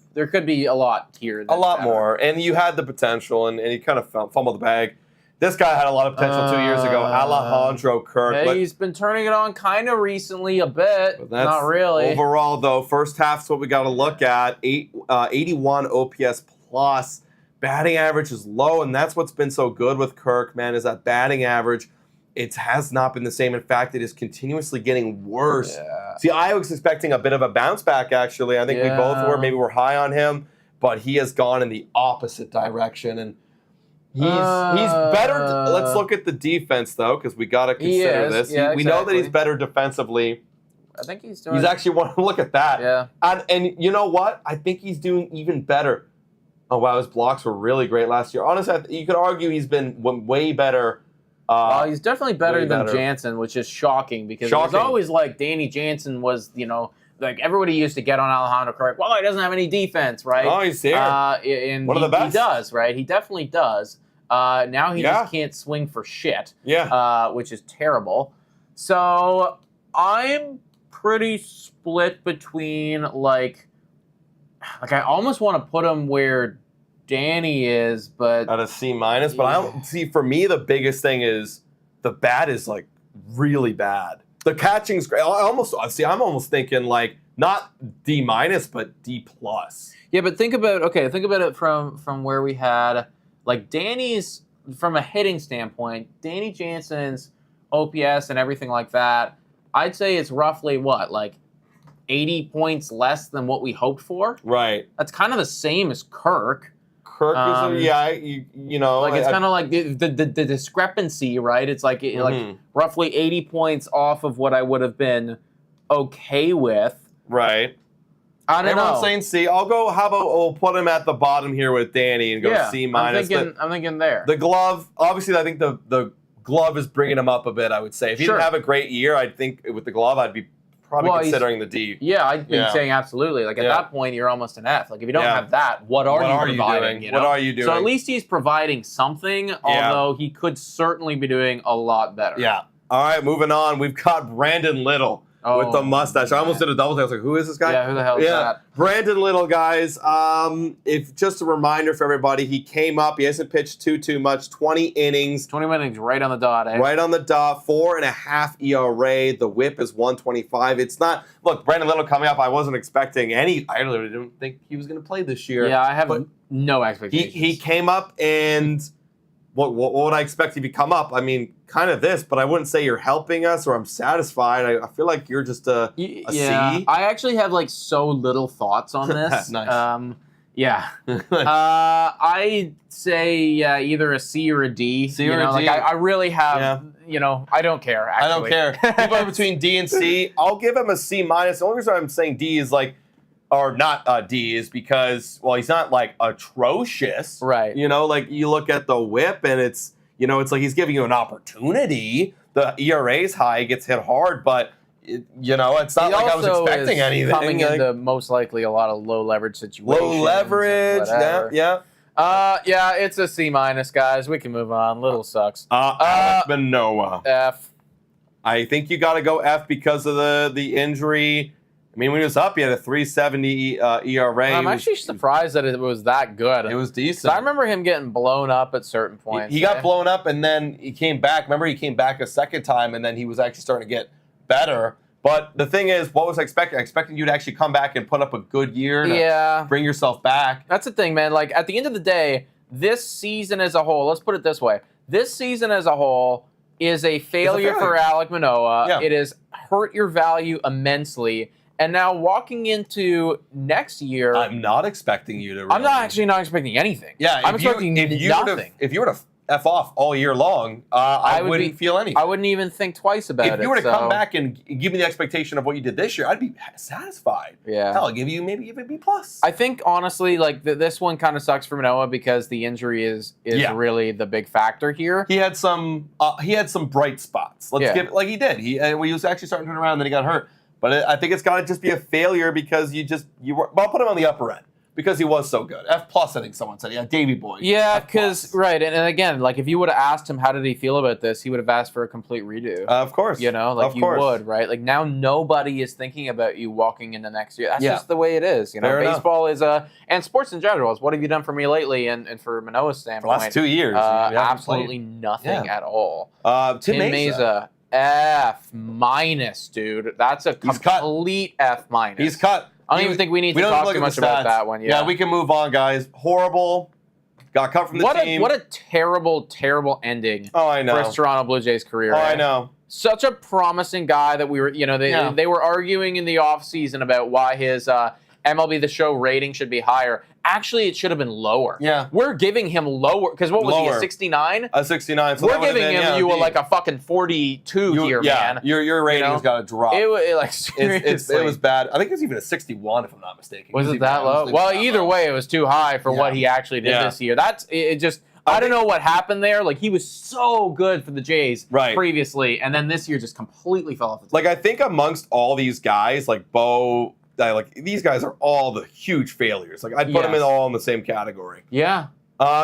here. A lot more, and you had the potential, and he kind of fumbled the bag. This guy had a lot of potential 2 years ago. Alejandro Kirk. Hey, he's been turning it on kind of recently a bit. Not really. Overall, though, first half's what we got to look at. 81 OPS plus. Batting average is low, and that's what's been so good with Kirk, man, is that batting average. It has not been the same. In fact, it is continuously getting worse. Yeah. See, I was expecting a bit of a bounce back, actually. I think we both were. Maybe we're high on him, but he has gone in the opposite direction, and he's better. Let's look at the defense, though, because we got to consider this. Yeah, we know that he's better defensively. I think he's doing. He's actually want to look at that. Yeah. And you know what? I think he's doing even better. Oh wow, his blocks were really great last year. Honestly, you could argue he's been way better. He's definitely better than Jansen, which is shocking because it was always like Danny Jansen was, like everybody used to get on Alejandro Kirk. Well, he doesn't have any defense, right? Oh, he's here. And one of the best. He does, right? He definitely does. Now he just can't swing for shit. Yeah. Which is terrible. So I'm pretty split between like I almost want to put him where Danny is, but at a C minus. But I don't see. For me, the biggest thing is the bat is like really bad. The catching's great. I'm almost thinking like not D minus, but D plus. Yeah, but think about it from where we had like Danny's from a hitting standpoint. Danny Jansen's OPS and everything like that. I'd say it's roughly like 80 points less than what we hoped for. Right. That's kind of the same as Kirk. Kirk is it's kind of like the discrepancy, right? It's like like roughly 80 points off of what I would have been okay with. Right. I don't know. Everyone's saying C. I'll go. How about we'll put him at the bottom here with Danny and go C minus. I'm thinking there. The glove, obviously, I think the glove is bringing him up a bit. I would say if he didn't have a great year, I think with the glove, I'd be probably considering the D. Yeah, I'd be saying absolutely. Like at that point, you're almost an F. Like if you don't have that, what are you providing? What are you doing? So at least he's providing something, although he could certainly be doing a lot better. Yeah. All right, moving on. We've got Brandon Little with the mustache. I almost did a double take. I was like, who is this guy? Yeah, who the hell is that? Brandon Little, guys. If just a reminder for everybody, he came up. He hasn't pitched too much. 20 innings. 20 innings right on the dot, eh? Right on the dot. 4.5 ERA. The whip is 125. It's not. Look, Brandon Little coming up. I wasn't expecting any. I really didn't think he was going to play this year. Yeah, I have no expectations. He came up and. What would I expect if you come up? I mean, kind of this, but I wouldn't say you're helping us or I'm satisfied. I feel like you're just a C. I actually have like so little thoughts on this. Nice. I'd say either a C or a D. C or a D. Like I really have, I don't care, actually. I don't care. People are between D and C. I'll give him a C minus. The only reason I'm saying D is like, or not D is because, well, he's not like atrocious. Right. Like you look at the whip and it's, it's like he's giving you an opportunity. The ERA's high, he gets hit hard, but, it's not like I was expecting anything. Coming into most likely a lot of low leverage situations. Low leverage, yeah. Yeah, it's a C-, guys. We can move on. Little sucks. Alek Manoah. F. I think you got to go F because of the injury. I mean, when he was up, he had a 3.70 ERA. I'm actually surprised that it was that good. It was decent. I remember him getting blown up at certain points. He got blown up, and then he came back. Remember, he came back a second time, and then he was actually starting to get better. But the thing is, what was I expecting? I expected you to actually come back and put up a good year to bring yourself back. That's the thing, man. Like, at the end of the day, this season as a whole, let's put it this way. This season as a whole is a failure for Alek Manoah. Yeah. It has hurt your value immensely. And now walking into next year, I'm not expecting you to. I'm not expecting anything. Yeah, I'm expecting nothing. If you were to F off all year long, I wouldn't feel anything. I wouldn't even think twice about it. If you were to come back and give me the expectation of what you did this year, I'd be satisfied. Yeah. Hell, I'll give it a B plus. I think honestly, like this one kind of sucks for Manoah because the injury is really the big factor here. He had some bright spots. Let's give it like he did. He was actually starting to turn around, and then he got hurt. But I think it's got to just be a failure because I'll put him on the upper end because he was so good. F plus, I think someone said. Yeah, Davey boy. Yeah, because right, and again, like if you would have asked him how did he feel about this, he would have asked for a complete redo. Of course, you know, like would, right? Like now nobody is thinking about you walking into next year. That's just the way it is. You know, Fair baseball is and sports in general is what have you done for me lately? And for Manoah's standpoint, the last 2 years, absolutely nothing at all. Tim Mesa. F-, dude. That's a complete F-. He's cut. I don't even think we need to talk too much about that one. Yeah, we can move on, guys. Horrible. Got cut from the team. What a terrible, terrible ending I know. for his Toronto Blue Jays career. I know. Such a promising guy that we were, they were arguing in the offseason about why his MLB The Show rating should be higher. Actually, it should have been lower. Yeah. We're giving him lower, because what was he, a 69? A 69. So we're giving him like a fucking 42 here, man. Your rating's got to drop. It was bad. I think it was even a 61, if I'm not mistaken. Was it that low? Well, either way, it was too high for what he actually did this year. I don't know what happened there. Like, he was so good for the Jays previously, and then this year just completely fell off the top. Like, I think amongst all these guys, like Bo, these guys are all the huge failures. Like, I'd put them all in the same category. Yeah.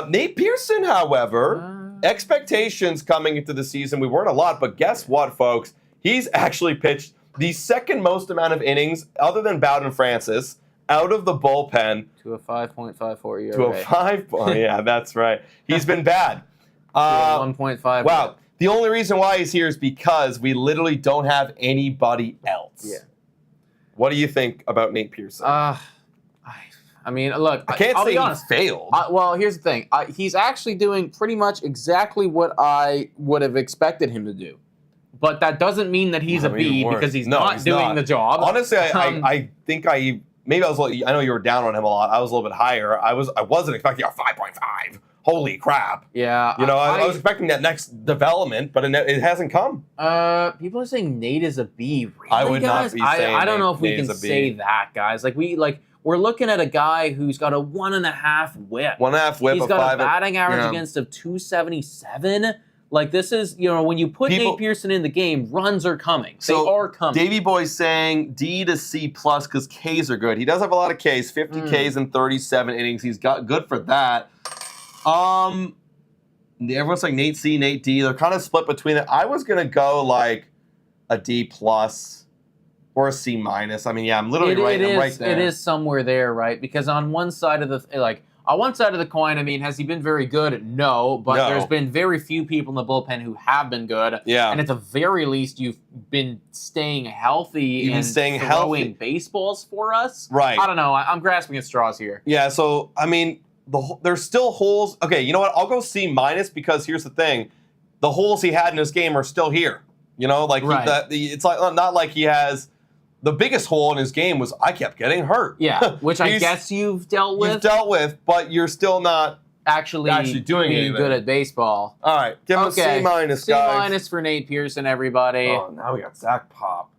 Nate Pearson, however, expectations coming into the season, we weren't a lot, but guess what, folks? He's actually pitched the second most amount of innings, other than Bowden Francis, out of the bullpen. To a 5.54 ERA. To a 5. Yeah, that's right. He's been bad. To a 1.5. Wow. The only reason why he's here is because we literally don't have anybody else. Yeah. What do you think about Nate Pearson? I mean, look, I can't say honest. He failed. Well, here's the thing. He's actually doing pretty much exactly what I would have expected him to do. But that doesn't mean that he's a B because he's not doing the job. Honestly, I think maybe I was. I know you were down on him a lot. I was a little bit higher. I wasn't expecting a 5.5. Holy crap! Yeah, I was expecting that next development, but it hasn't come. People are saying Nate is a B. Really, I would guys? not be saying. I don't know if we can say that, guys. We're looking at a guy who's got a 1.5 whip. 1.5 whip. He's got a batting average against of 277. Like, this is, when you put Nate Pearson in the game, runs are coming. They are coming. Davey Boy's saying D to C plus because Ks are good. He does have a lot of Ks, 50 Ks in 37 innings. He's got good for that. Everyone's like Nate C, Nate D. They're kind of split between it. I was gonna go like a D plus or a C minus. I mean, I'm literally right there. It is somewhere there, right? Because on one side of the coin, I mean, has he been very good? No, but there's been very few people in the bullpen who have been good. Yeah. And at the very least, you've been staying healthy and throwing baseballs for us. Right. I don't know. I'm grasping at straws here. Yeah, so, I mean, there's still holes. Okay, you know what? I'll go C minus because here's the thing. The holes he had in his game are still here. It's like not like he has... The biggest hole in his game was I kept getting hurt. Yeah, which I guess you've dealt with. You've dealt with, but you're still not actually doing being anything. good at baseball. All right, give him a C minus, guys. C minus for Nate Pearson, everybody. Oh, now we got Zach Pop.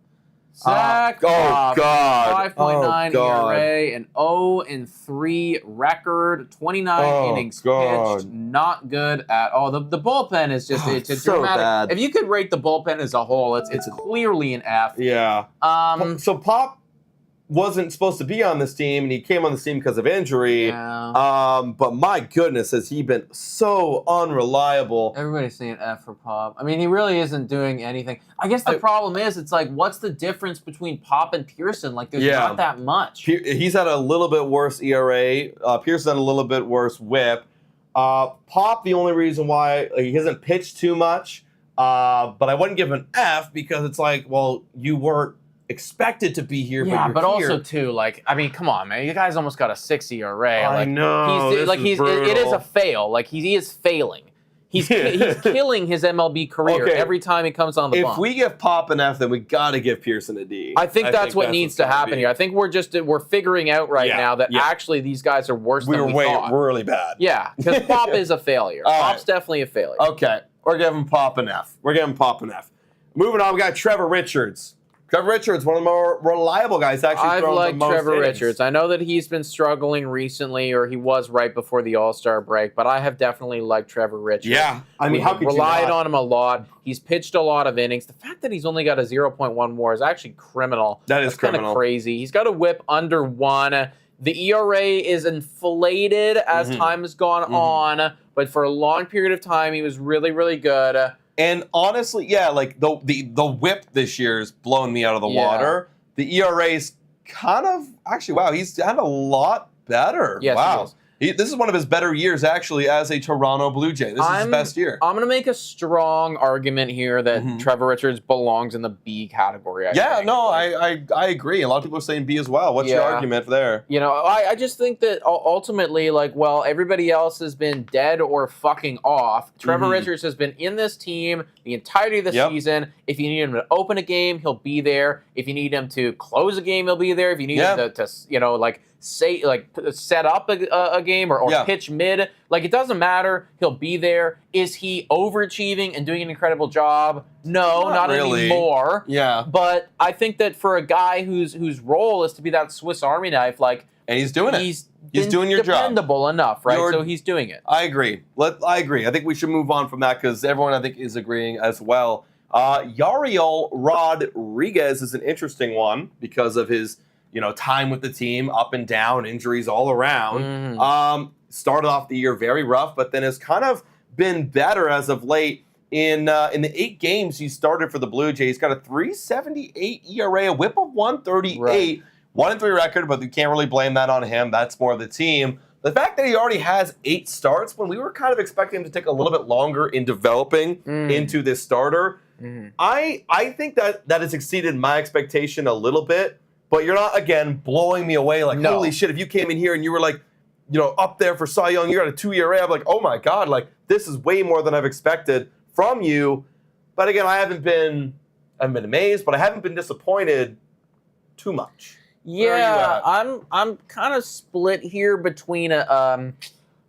Zach Pop. Oh, God. 5.9 ERA, an 0-3 record, 29 innings pitched. Not good at all. The bullpen is just it's so dramatic. bad. If you could rate the bullpen as a whole, it's clearly an F. Yeah. So Pop, wasn't supposed to be on this team, and he came on this team because of injury. Yeah. But my goodness, has he been so unreliable. Everybody's saying F for Pop. I mean, he really isn't doing anything. I guess the problem is, it's like, what's the difference between Pop and Pearson? Like, there's not that much. He's had a little bit worse ERA. Pearson had a little bit worse WHIP. Pop, the only reason why he hasn't pitched too much, but I wouldn't give him an F because it's like, well, you weren't expected to be here, Yeah, but you're here. also too, like, I mean, come on, man, you guys almost got a 6 ERA. I like, know. It is a fail. Like, he is failing. He's killing his MLB career every time he comes on the bump. If we give Pop an F, then we got to give Pearson a D. I think that's what needs to happen here. I think we're figuring out now that actually these guys are worse than we thought. We're really bad. Yeah, because Pop is a failure. Pop's definitely a failure. Okay, we're giving Pop an F. Moving on, we got Trevor Richards. Trevor Richards, one of the more reliable guys, actually. I've liked Trevor Richards. I know that he's been struggling recently, or he was right before the All-Star break, but I have definitely liked Trevor Richards. Yeah, I mean, how could you relied on him a lot. He's pitched a lot of innings. The fact that he's only got a 0.1 WAR is actually criminal. That's criminal. Kind of crazy. He's got a WHIP under 1. The ERA is inflated as time has gone on, but for a long period of time, he was really, really good. And honestly, like the WHIP this year has blown me out of the water. The ERA's kind of he's had a lot better. Yes, wow. This is one of his better years, actually, as a Toronto Blue Jay. This is his best year. I'm going to make a strong argument here that Trevor Richards belongs in the B category. I agree. A lot of people are saying B as well. What's your argument there? You know, I just think that ultimately, like, well, everybody else has been dead or fucking off. Trevor Richards has been in this team the entirety of the season. If you need him to open a game, he'll be there. If you need him to close a game, he'll be there. If you need him to set up a game or pitch mid, like, it doesn't matter. He'll be there. Is he overachieving and doing an incredible job? No, not really. Anymore. Yeah. But I think that for a guy whose role is to be that Swiss Army knife, like, and he's doing it. He's doing your job. Dependable enough, right? So he's doing it. I agree. I agree. I think we should move on from that because everyone, I think, is agreeing as well. Yariel Rodriguez is an interesting one because of his time with the team, up and down, injuries all around. Started off the year very rough, but then has kind of been better as of late. In the 8 games he started for the Blue Jays, got a 3.78 ERA, a WHIP of 138, right. 1-3 record, but you can't really blame that on him. That's more the team. The fact that he already has 8 starts, when we were kind of expecting him to take a little bit longer in developing into this starter, I think that has exceeded my expectation a little bit. But you're not, again, blowing me away like, holy shit, if you came in here and you were like, up there for Cy Young, you got a 2 ERA, I'm like, oh my God, like, this is way more than I've expected from you. But again, I haven't been amazed, but I haven't been disappointed too much. Yeah, I'm kind of split here between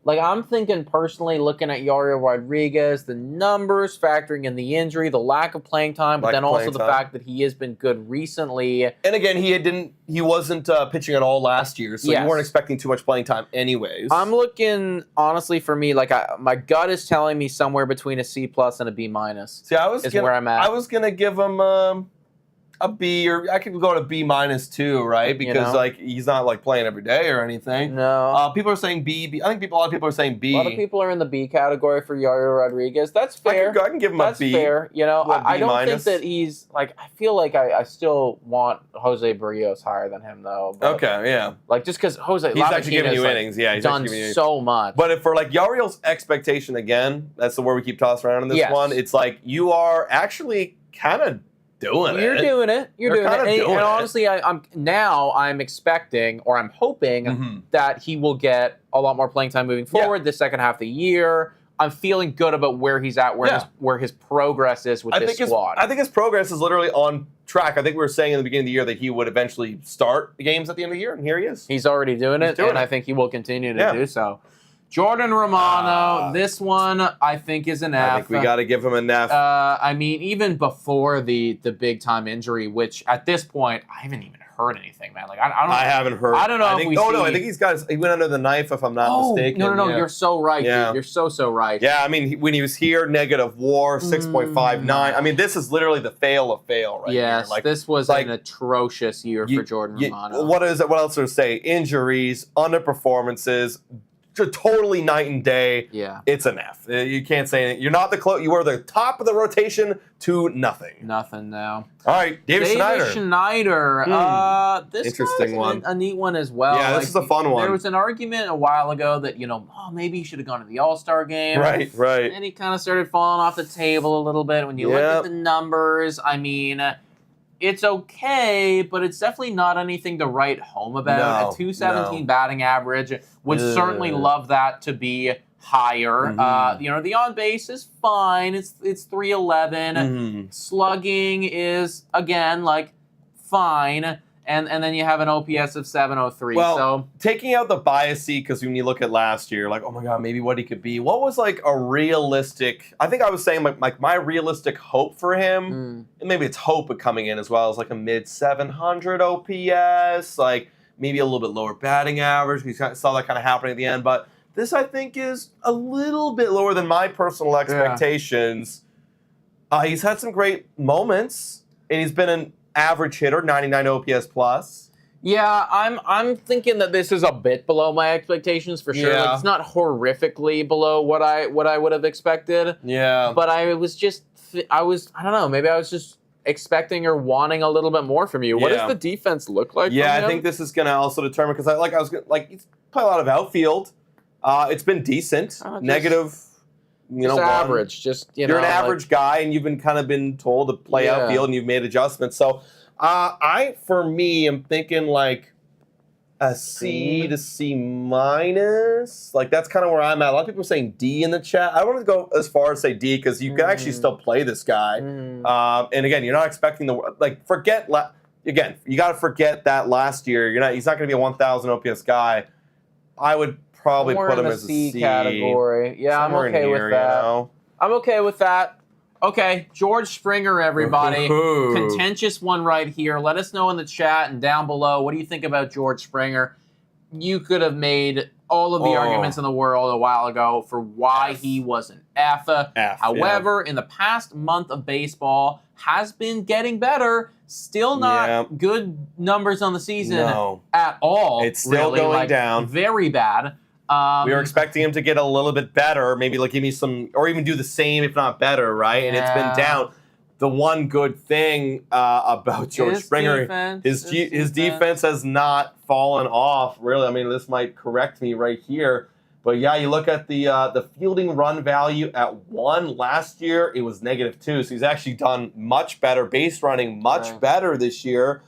I'm thinking personally, looking at Yariel Rodriguez, the numbers, factoring in the injury, the lack of playing time, but then also the fact that he has been good recently. And again, he wasn't pitching at all last year, so you weren't expecting too much playing time anyways. I'm looking, honestly, for me, like, my gut is telling me somewhere between a C+ and a B-. See, where I'm at. I was gonna give him a B, or I could go to B- too, right? Because like, he's not like playing every day or anything. No. People are saying B. I think a lot of people are saying B. A lot of people are in the B category for Yariel Rodriguez. That's fair. I can give him a B. That's fair. I don't think that he's like. I feel like I still want Jose Berrios higher than him though. But, okay, yeah. Like, just because Jose, he's actually giving you innings. Yeah, he's done so much. But if for like Yariel's expectation again, that's the word we keep tossing around in this one. It's like you are actually kind of doing it. You're doing it. And honestly, I'm expecting, or I'm hoping that he will get a lot more playing time moving forward the second half of the year. I'm feeling good about where he's at, where his progress is with this squad. I think his progress is literally on track. I think we were saying in the beginning of the year that he would eventually start the games at the end of the year, and here he is. He's already doing it, and I think he will continue to do so. Jordan Romano, this one I think is an F. I think we got to give him an F. I mean, even before the big time injury, which at this point I haven't even heard anything, man. Like I haven't heard. I don't know. I think he went under the knife, if I'm not mistaken. No. You're so right. Yeah. Dude. You're so right. Yeah, I mean, when he was here, negative WAR, 6.59. I mean, this is literally the fail of fail right here. Yes, Like, this was an atrocious year for Jordan Romano. What else to say? Injuries, underperformances, totally night and day. Yeah, it's an F. You can't say anything. You're not you were the top of the rotation to nothing. Nothing now. All right, David Schneider. This interesting one. A neat one as well. Yeah, this is a fun one. There was an argument a while ago that maybe he should have gone to the All-Star game. Right. And he kind of started falling off the table a little bit when you look at the numbers. I mean, it's okay, but it's definitely not anything to write home about. A 217 batting average. Would certainly love that to be higher. The on base is fine. It's 311. Slugging is again fine. And then you have an OPS of 703. Well, so taking out the biasy, because when you look at last year, oh my God, maybe what he could be. What was a realistic? I think I was saying my realistic hope for him, and maybe it's hope of coming in as well, as a mid 700 OPS, maybe a little bit lower batting average. We saw that kind of happening at the end, but this I think is a little bit lower than my personal expectations. He's had some great moments, and he's been an average hitter, 99 OPS plus. Yeah, I'm thinking that this is a bit below my expectations for sure. Yeah. It's not horrifically below what I would have expected. Yeah. But I don't know, maybe I was just expecting or wanting a little bit more from you. What does the defense look like? Yeah, I think this is going to also determine, because he's played a lot of outfield. It's been decent, negative. Average. You're an average guy, and you've been told to play outfield, and you've made adjustments. So, for me, I'm thinking a C to C minus. That's kind of where I'm at. A lot of people are saying D in the chat. I don't want to go as far as say D, because you can actually still play this guy. And again, you're not expecting again, you got to forget that last year. He's not going to be a 1,000 OPS guy. I would probably put him as a C category. Yeah, I'm okay with that. I'm okay with that. Okay, George Springer, everybody. Contentious one right here. Let us know in the chat and down below. What do you think about George Springer? You could have made all of the arguments in the world a while ago for why he was an F. However, in the past month of baseball, has been getting better. Still not good numbers on the season at all. It's still going down. Very bad. We were expecting him to get a little bit better, maybe give me some, or even do the same, if not better, right? And it's been down. The one good thing about George Springer, his defense has not fallen off, really. I mean, this might correct me right here. But yeah, you look at the fielding run value at 1 last year, it was -2. So he's actually done much better. Base running much better this year.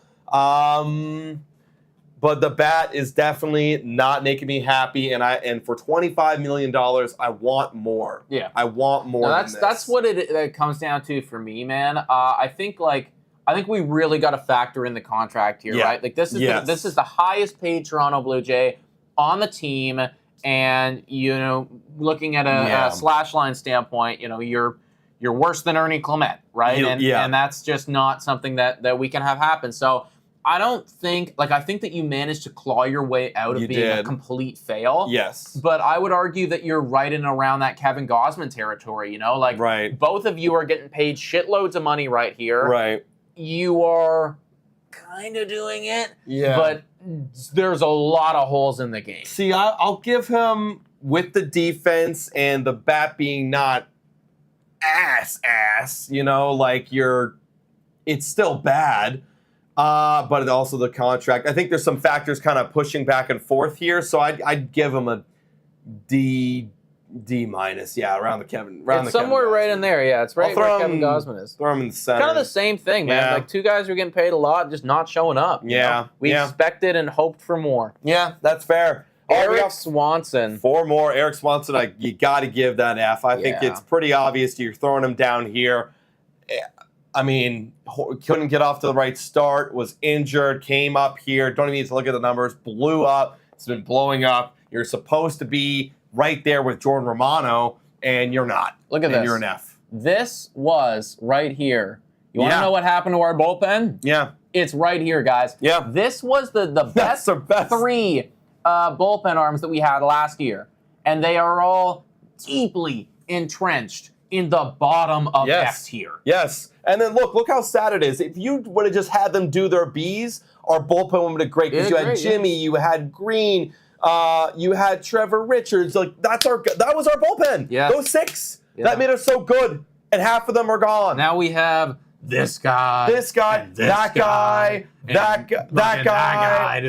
But the bat is definitely not making me happy, and for $25 million, I want more. Yeah, I want more. That's what it comes down to for me, man. I think we really got to factor in the contract here, right? This is the highest paid Toronto Blue Jay on the team, and looking at a slash line standpoint, you're worse than Ernie Clement, right? And that's just not something that we can have happen. So I don't think, I think that you managed to claw your way out of being a complete fail. Yes. But I would argue that you're right in around that Kevin Gausman territory, both of you are getting paid shitloads of money right here. Right. You are kind of doing it. Yeah. But there's a lot of holes in the game. See, I'll give him, with the defense and the bat being not ass, it's still bad. But also the contract. I think there's some factors kind of pushing back and forth here, so I'd give him a D minus. Yeah, around the Kevin. It's somewhere right in there. Yeah, it's right where Kevin Gausman is. Throw him in the center. Kind of the same thing, man. Yeah. Two guys who are getting paid a lot, just not showing up. Yeah, we expected and hoped for more. Yeah, that's fair. Eric Swanson. 4 more. Eric Swanson. You got to give that F. I think it's pretty obvious you're throwing him down here. I mean, couldn't get off to the right start, was injured, came up here, don't even need to look at the numbers, blew up, it's been blowing up. You're supposed to be right there with Jordan Romano, and you're not. Look at and this. You're an F. This was right here. You want to know what happened to our bullpen? Yeah. It's right here, guys. Yeah. This was the best, three bullpen arms that we had last year. And they are all deeply entrenched in the bottom of F tier. Yes. And then look how sad it is. If you would have just had them do their Bs, our bullpen would have been great. Because you had Yimi, you had Green, you had Trevor Richards. Like that was our bullpen. Yeah. Those 6. Yeah. That made us so good. And half of them are gone. Now we have this guy, that guy.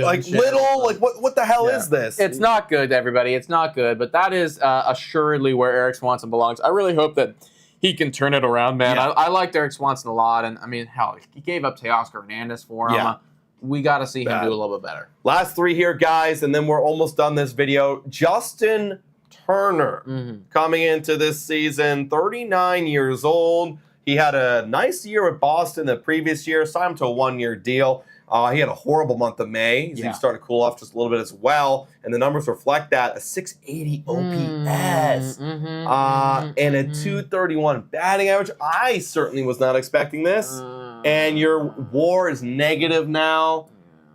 Like little, like what the hell is this? It's not good, everybody. It's not good. But that is assuredly where Eric Swanson belongs. I really hope that he can turn it around, man. Yeah. I liked Eric Swanson a lot, and I mean, hell, he gave up Teoscar Hernandez for him. Yeah. We got to see him do a little bit better. Last 3 here, guys, and then we're almost done this video. Justin Turner coming into this season, 39 years old. He had a nice year with Boston the previous year, signed him to a 1-year deal. He had a horrible month of May. He's starting to cool off just a little bit as well. And the numbers reflect that. A 680 OPS and a 231 batting average. I certainly was not expecting this. And your WAR is negative now.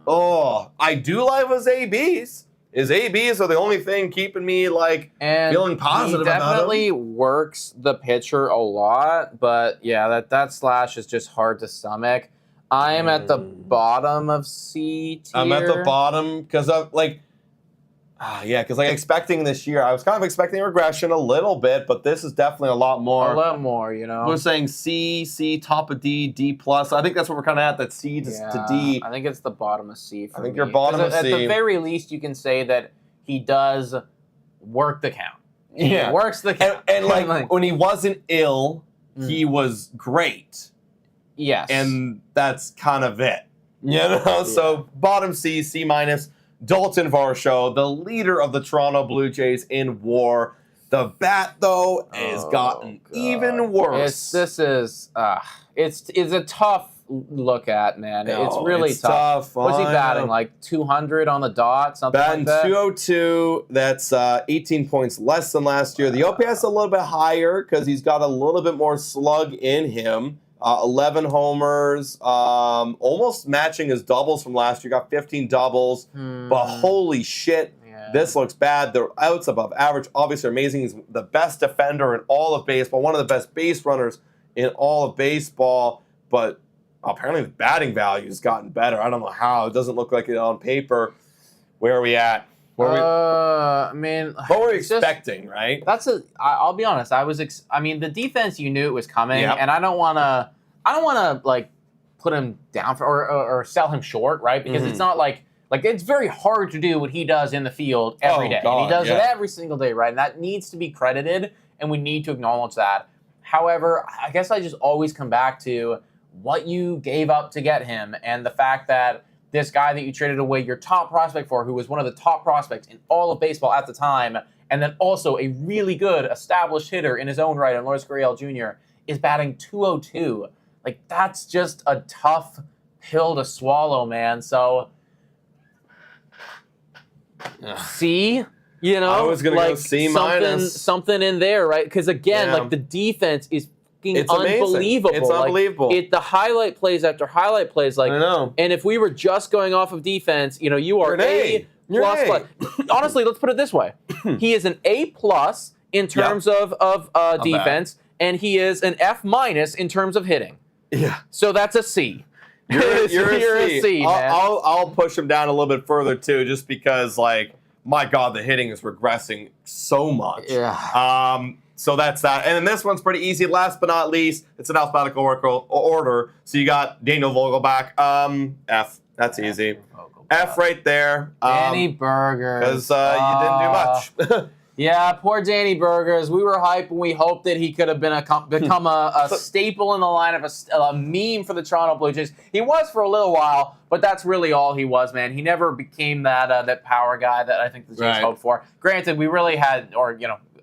Oh, I do like his ABs. His ABs are the only thing keeping me feeling positive about him. He definitely works the pitcher a lot, but yeah, that slash is just hard to stomach. I am at the bottom of C tier. I'm at the bottom because of expecting this year, I was kind of expecting regression a little bit, but this is definitely a lot more. A lot more, you know. We're saying C, top of D, D+. I think that's what we're kind of at, that C to D. I think it's the bottom of C for me. I think you're bottom of C. At the very least, you can say that he does work the count. He works the count. And when he wasn't ill, he was great. Yes. And that's kind of it. You know? So bottom C, C-. Dalton Varsho, the leader of the Toronto Blue Jays in WAR. The bat, though, has gotten even worse. It's a tough look at, man. It's really tough. What's he batting? Like 200 on the dot, something like that? 202. That's 18 points less than last year. The OPS a little bit higher because he's got a little bit more slug in him. 11 homers, almost matching his doubles from last year. Got 15 doubles, but holy shit, this looks bad. The outs above average, obviously amazing. He's the best defender in all of baseball, one of the best base runners in all of baseball, but apparently the batting value has gotten better. I don't know how. It doesn't look like it on paper. Where are we at? I mean, what were we expecting, right? I'll be honest. The defense, you knew it was coming, and I don't want to like put him down or sell him short, right? Because it's not like it's very hard to do what he does in the field every day. And he does it every single day, right? And that needs to be credited, and we need to acknowledge that. However, I guess I just always come back to what you gave up to get him, and the fact that this guy that you traded away your top prospect for, who was one of the top prospects in all of baseball at the time, and then also a really good established hitter in his own right, and Lourdes Gurriel Jr., is batting 202. Like, that's just a tough pill to swallow, man. So, C, you know? I was going to go C-. Something in there, right? Because, again, the defense is unbelievable. It's unbelievable. The highlight plays after highlight plays. I know. And if we were just going off of defense, you are A++. Honestly, let's put it this way: he is an A+ in terms of defense, and he is an F- in terms of hitting. Yeah. So that's a C. You're a C, man. I'll push him down a little bit further too, just because my God, the hitting is regressing so much. Yeah. So that's that. And then this one's pretty easy. Last but not least, it's an alphabetical order. So you got Daniel Vogelbach. F. That's easy. F right there. Danny Burgers. Because you didn't do much. Yeah, poor Danny Burgers. We were hyped and we hoped that he could have become a staple in the lineup, a meme for the Toronto Blue Jays. He was for a little while, but that's really all he was, man. He never became that power guy that I think the Jays hoped for. Granted, we really had,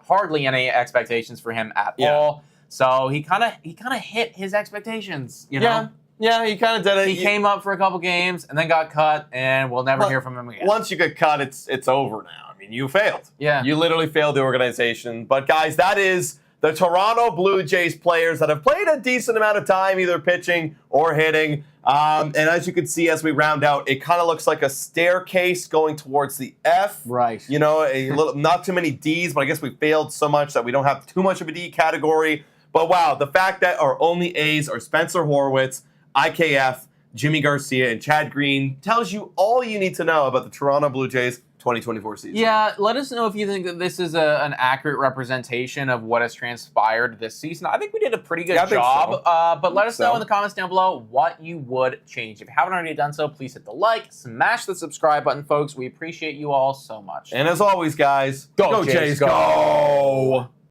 hardly any expectations for him at all. So he kind of hit his expectations, you know? Yeah, he kind of did it. He came up for a couple games and then got cut, and we'll never hear from him again. Once you get cut, it's over now. I mean, you failed. Yeah. You literally failed the organization. But, guys, that is the Toronto Blue Jays players that have played a decent amount of time, either pitching or hitting. And as you can see, as we round out, it kind of looks like a staircase going towards the F. Right. You know, a little, not too many Ds, but I guess we failed so much that we don't have too much of a D category. But, wow, the fact that our only A's are Spencer Horwitz, IKF, Jimmy Garcia, and Chad Green tells you all you need to know about the Toronto Blue Jays 2024 season. Yeah, let us know if you think that this is an accurate representation of what has transpired this season. I think we did a pretty good job, so. But let us know in the comments down below what you would change. If you haven't already done so, please hit the like, smash the subscribe button, folks. We appreciate you all so much. And as always, guys, go Jays, go!